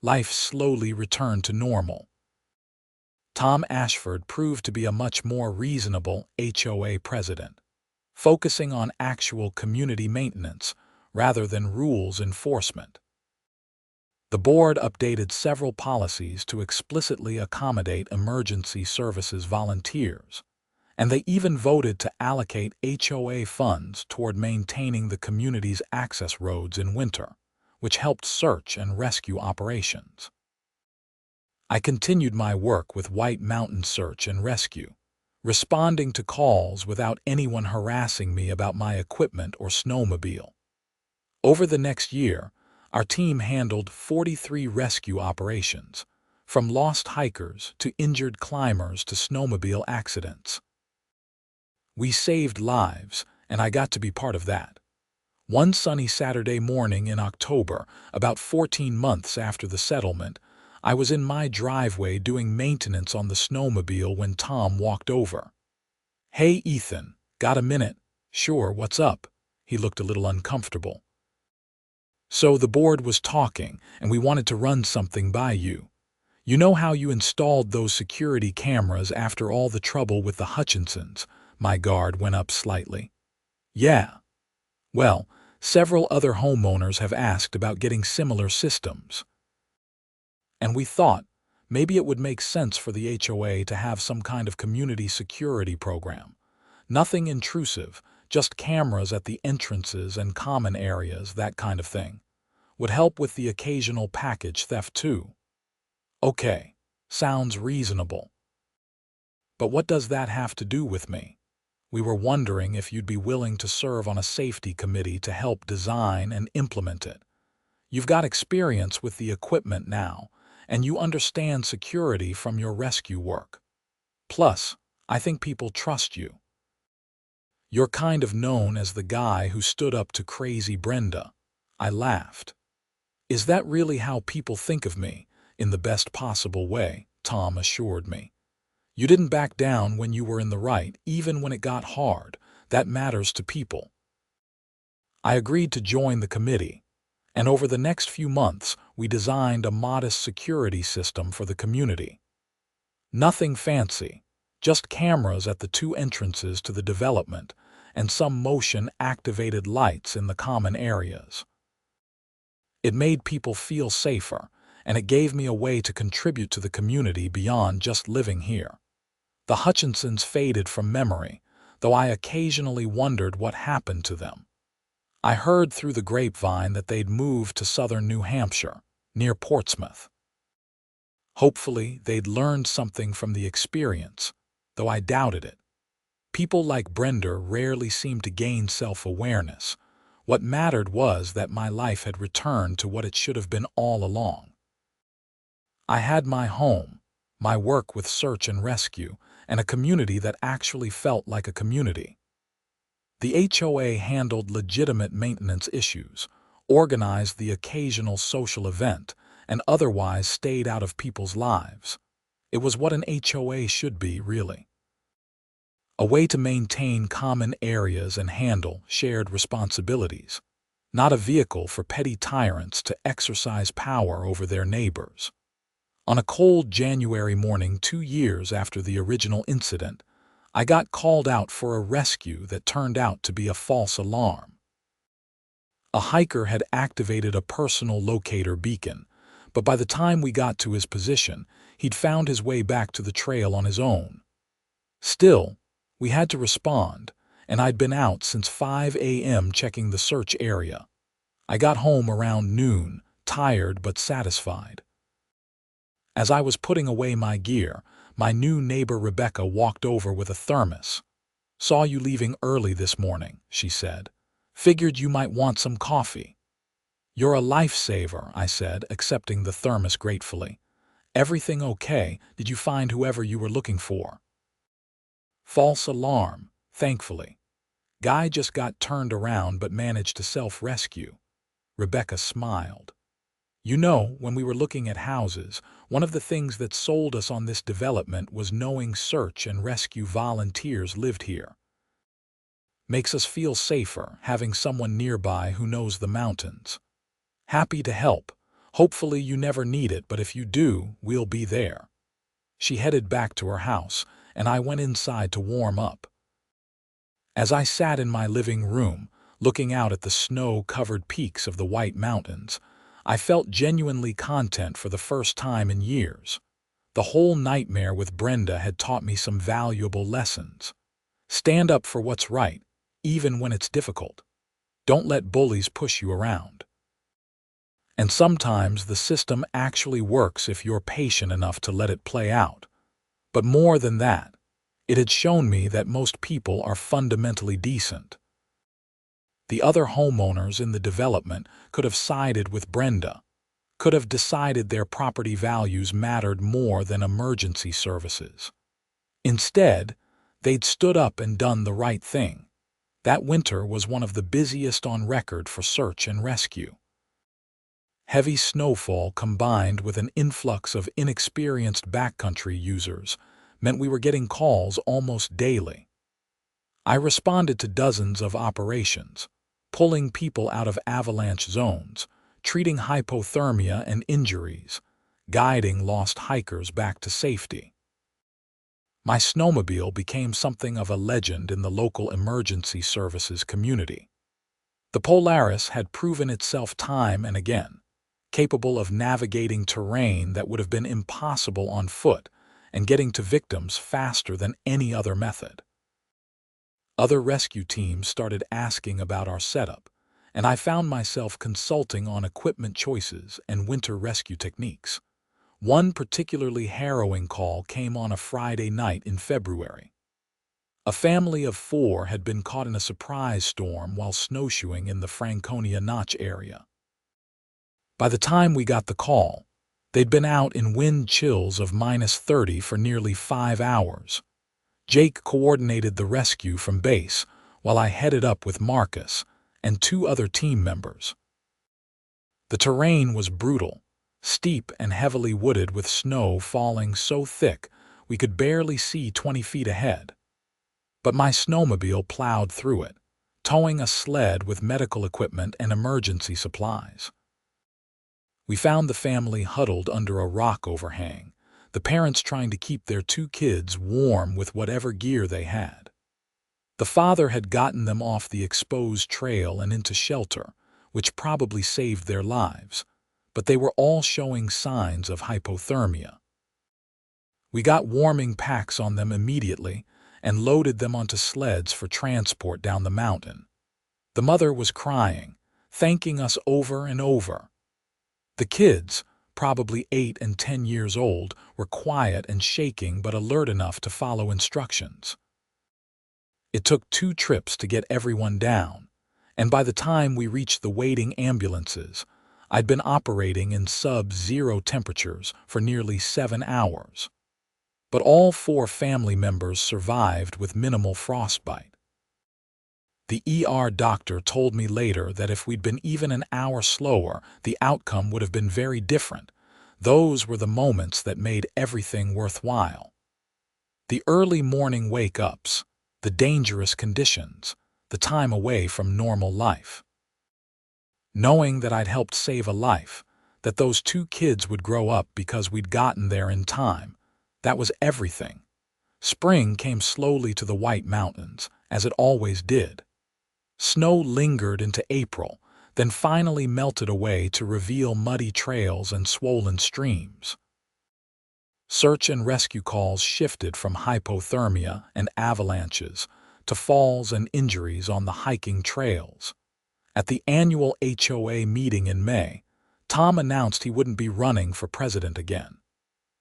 Life slowly returned to normal. Tom Ashford proved to be a much more reasonable HOA president, focusing on actual community maintenance rather than rules enforcement. The board updated several policies to explicitly accommodate emergency services volunteers, and they even voted to allocate HOA funds toward maintaining the community's access roads in winter, which helped search and rescue operations. I continued my work with White Mountain Search and Rescue, responding to calls without anyone harassing me about my equipment or snowmobile. Over the next year, our team handled 43 rescue operations, from lost hikers to injured climbers to snowmobile accidents. We saved lives, and I got to be part of that. One sunny Saturday morning in October, about 14 months after the settlement, I was in my driveway doing maintenance on the snowmobile when Tom walked over. "Hey, Ethan, got a minute?" "Sure, what's up?" He looked a little uncomfortable. "So the board was talking, and we wanted to run something by you. You know how you installed those security cameras after all the trouble with the Hutchinsons?" My guard went up slightly. "Yeah. Well, several other homeowners have asked about getting similar systems. And we thought maybe it would make sense for the HOA to have some kind of community security program. Nothing intrusive, just cameras at the entrances and common areas, that kind of thing. Would help with the occasional package theft too." "Okay, sounds reasonable. But what does that have to do with me? We were wondering if you'd be willing to serve on a safety committee to help design and implement it. You've got experience with the equipment now, and you understand security from your rescue work. Plus, I think people trust you. You're kind of known as the guy who stood up to crazy Brenda." I laughed. "Is that really how people think of me?" "In the best possible way," Tom assured me. "You didn't back down when you were in the right, even when it got hard. That matters to people." I agreed to join the committee, and over the next few months we designed a modest security system for the community. Nothing fancy, just cameras at the 2 entrances to the development and some motion-activated lights in the common areas. It made people feel safer, and it gave me a way to contribute to the community beyond just living here. The Hutchinsons faded from memory, though I occasionally wondered what happened to them. I heard through the grapevine that they'd moved to southern New Hampshire, near Portsmouth. Hopefully, they'd learned something from the experience, though I doubted it. People like Brenda rarely seemed to gain self-awareness. What mattered was that my life had returned to what it should have been all along. I had my home, my work with search and rescue, and a community that actually felt like a community. The HOA handled legitimate maintenance issues, organized the occasional social event, and otherwise stayed out of people's lives. It was what an HOA should be, really. A way to maintain common areas and handle shared responsibilities, not a vehicle for petty tyrants to exercise power over their neighbors. On a cold January morning 2 years after the original incident, I got called out for a rescue that turned out to be a false alarm. A hiker had activated a personal locator beacon, but by the time we got to his position, he'd found his way back to the trail on his own. Still, we had to respond, and I'd been out since 5 a.m. checking the search area. I got home around noon, tired but satisfied. As I was putting away my gear, my new neighbor Rebecca walked over with a thermos. "Saw you leaving early this morning," she said. "Figured you might want some coffee." "You're a lifesaver," I said, accepting the thermos gratefully. "Everything okay? Did you find whoever you were looking for?" "False alarm, thankfully. Guy just got turned around but managed to self-rescue." Rebecca smiled. "You know, when we were looking at houses, one of the things that sold us on this development was knowing search and rescue volunteers lived here. Makes us feel safer having someone nearby who knows the mountains. Happy to help. Hopefully you never need it, but if you do, we'll be there." She headed back to her house, and I went inside to warm up. As I sat in my living room, looking out at the snow-covered peaks of the White Mountains, I felt genuinely content for the first time in years. The whole nightmare with Brenda had taught me some valuable lessons. Stand up for what's right, even when it's difficult. Don't let bullies push you around. And sometimes the system actually works if you're patient enough to let it play out. But more than that, It had shown me that most people are fundamentally decent. The other homeowners in the development could have sided with Brenda, could have decided their property values mattered more than emergency services. Instead, they'd stood up and done the right thing. That winter was one of the busiest on record for search and rescue. Heavy snowfall combined with an influx of inexperienced backcountry users meant we were getting calls almost daily. I responded to dozens of operations, pulling people out of avalanche zones, treating hypothermia and injuries, guiding lost hikers back to safety. My snowmobile became something of a legend in the local emergency services community. The Polaris had proven itself time and again, capable of navigating terrain that would have been impossible on foot and getting to victims faster than any other method. Other rescue teams started asking about our setup, and I found myself consulting on equipment choices and winter rescue techniques. One particularly harrowing call came on a Friday night in February. A family of 4 had been caught in a surprise storm while snowshoeing in the Franconia Notch area. By the time we got the call, they'd been out in wind chills of -30 for nearly 5 hours. Jake coordinated the rescue from base while I headed up with Marcus and 2 other team members. The terrain was brutal, steep and heavily wooded with snow falling so thick we could barely see 20 feet ahead. But my snowmobile plowed through it, towing a sled with medical equipment and emergency supplies. We found the family huddled under a rock overhang, the parents trying to keep their 2 kids warm with whatever gear they had. The father had gotten them off the exposed trail and into shelter, which probably saved their lives, but they were all showing signs of hypothermia. We got warming packs on them immediately and loaded them onto sleds for transport down the mountain. The mother was crying, thanking us over and over. The kids, probably 8 and 10 years old, were quiet and shaking but alert enough to follow instructions. It took 2 trips to get everyone down, and by the time we reached the waiting ambulances, I'd been operating in sub-zero temperatures for nearly 7 hours. But all 4 family members survived with minimal frostbite. The ER doctor told me later that if we'd been even an hour slower, the outcome would have been very different. Those were the moments that made everything worthwhile. The early morning wake-ups, the dangerous conditions, the time away from normal life. Knowing that I'd helped save a life, that those 2 kids would grow up because we'd gotten there in time, that was everything. Spring came slowly to the White Mountains, as it always did. Snow lingered into April, then finally melted away to reveal muddy trails and swollen streams. Search and rescue calls shifted from hypothermia and avalanches to falls and injuries on the hiking trails. At the annual HOA meeting in May, Tom announced he wouldn't be running for president again.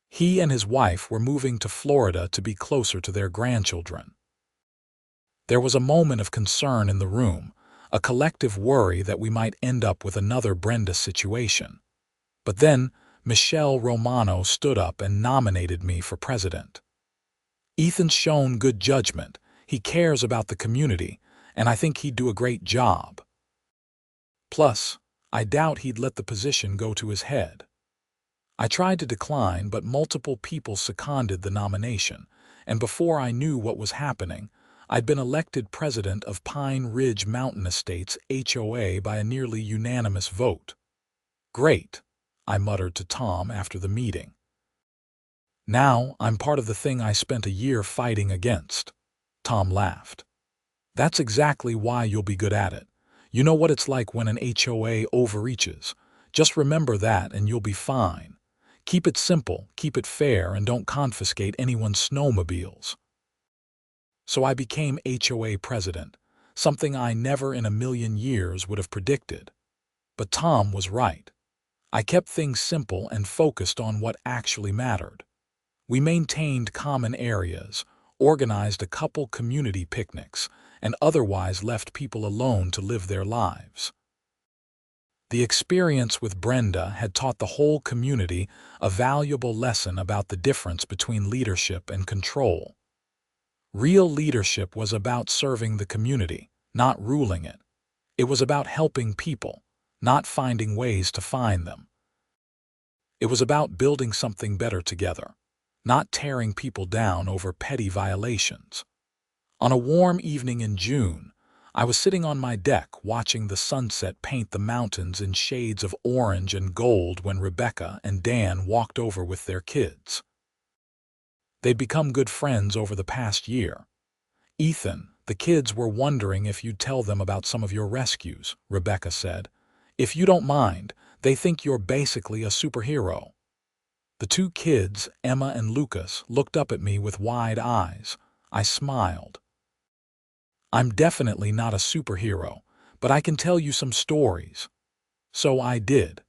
He and his wife were moving to Florida to be closer to their grandchildren. There was a moment of concern in the room, a collective worry that we might end up with another Brenda situation. But then, Michelle Romano stood up and nominated me for president. Ethan's shown good judgment, he cares about the community, and I think he'd do a great job. Plus, I doubt he'd let the position go to his head. I tried to decline, but multiple people seconded the nomination, and before I knew what was happening, I'd been elected president of Pine Ridge Mountain Estates HOA by a nearly unanimous vote. Great, I muttered to Tom after the meeting. Now I'm part of the thing I spent a year fighting against. Tom laughed. That's exactly why you'll be good at it. You know what it's like when an HOA overreaches. Just remember that and you'll be fine. Keep it simple, keep it fair, and don't confiscate anyone's snowmobiles. So I became HOA president, something I never in a million years would have predicted. But Tom was right. I kept things simple and focused on what actually mattered. We maintained common areas, organized a couple community picnics, and otherwise left people alone to live their lives. The experience with Brenda had taught the whole community a valuable lesson about the difference between leadership and control. Real leadership was about serving the community, not ruling it. It was about helping people, not finding ways to find them. It was about building something better together, not tearing people down over petty violations. On a warm evening in June, I was sitting on my deck watching the sunset paint the mountains in shades of orange and gold when Rebecca and Dan walked over with their kids. They'd become good friends over the past year. "Ethan, the kids were wondering if you'd tell them about some of your rescues," Rebecca said. "If you don't mind, they think you're basically a superhero." The two kids, Emma and Lucas, looked up at me with wide eyes. I smiled. "I'm definitely not a superhero, but I can tell you some stories." So I did.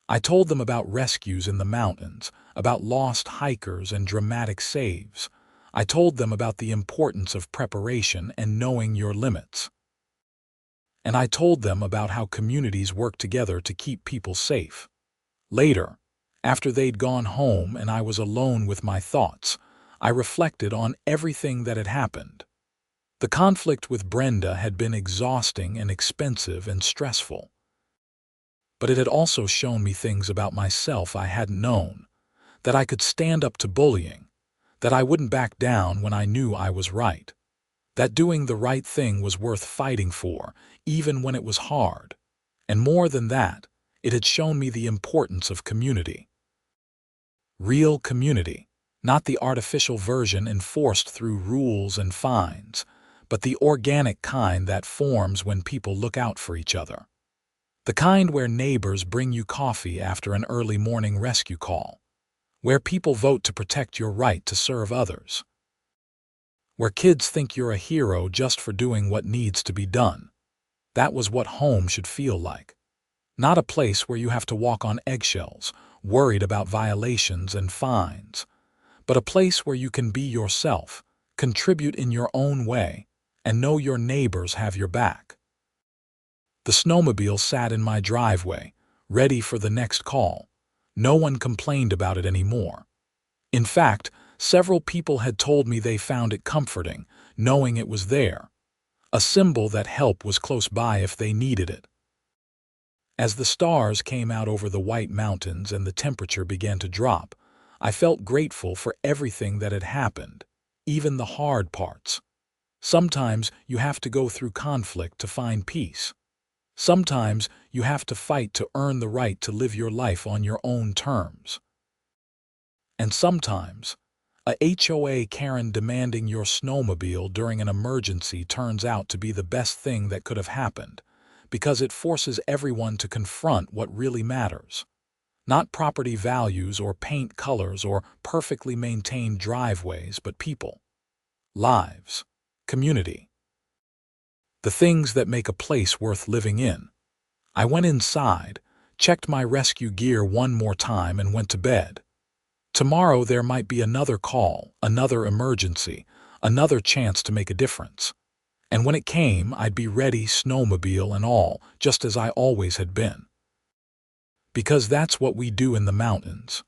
I told them about rescues in the mountains, about lost hikers and dramatic saves. I told them about the importance of preparation and knowing your limits. And I told them about how communities work together to keep people safe. Later, after they'd gone home and I was alone with my thoughts, I reflected on everything that had happened. The conflict with Brenda had been exhausting and expensive and stressful. But it had also shown me things about myself I hadn't known, that I could stand up to bullying, that I wouldn't back down when I knew I was right, that doing the right thing was worth fighting for, even when it was hard. And more than that, it had shown me the importance of community. Real community, not the artificial version enforced through rules and fines, but the organic kind that forms when people look out for each other. The kind where neighbors bring you coffee after an early morning rescue call, where people vote to protect your right to serve others, where kids think you're a hero just for doing what needs to be done. That was what home should feel like. Not a place where you have to walk on eggshells, worried about violations and fines, but a place where you can be yourself, contribute in your own way, and know your neighbors have your back. The snowmobile sat in my driveway, ready for the next call. No one complained about it anymore. In fact, several people had told me they found it comforting, knowing it was there, a symbol that help was close by if they needed it. As the stars came out over the white mountains and the temperature began to drop, I felt grateful for everything that had happened, even the hard parts. Sometimes you have to go through conflict to find peace. Sometimes you have to fight to earn the right to live your life on your own terms. And sometimes, a HOA Karen demanding your snowmobile during an emergency turns out to be the best thing that could have happened, because it forces everyone to confront what really matters. Not property values or paint colors or perfectly maintained driveways, but people, lives, community. The things that make a place worth living in. I went inside, checked my rescue gear one more time, and went to bed. Tomorrow there might be another call, another emergency, another chance to make a difference. And when it came, I'd be ready, snowmobile and all, just as I always had been. Because that's what we do in the mountains.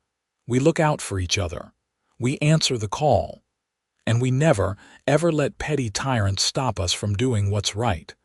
We look out for each other. We answer the call. And we never, ever let petty tyrants stop us from doing what's right.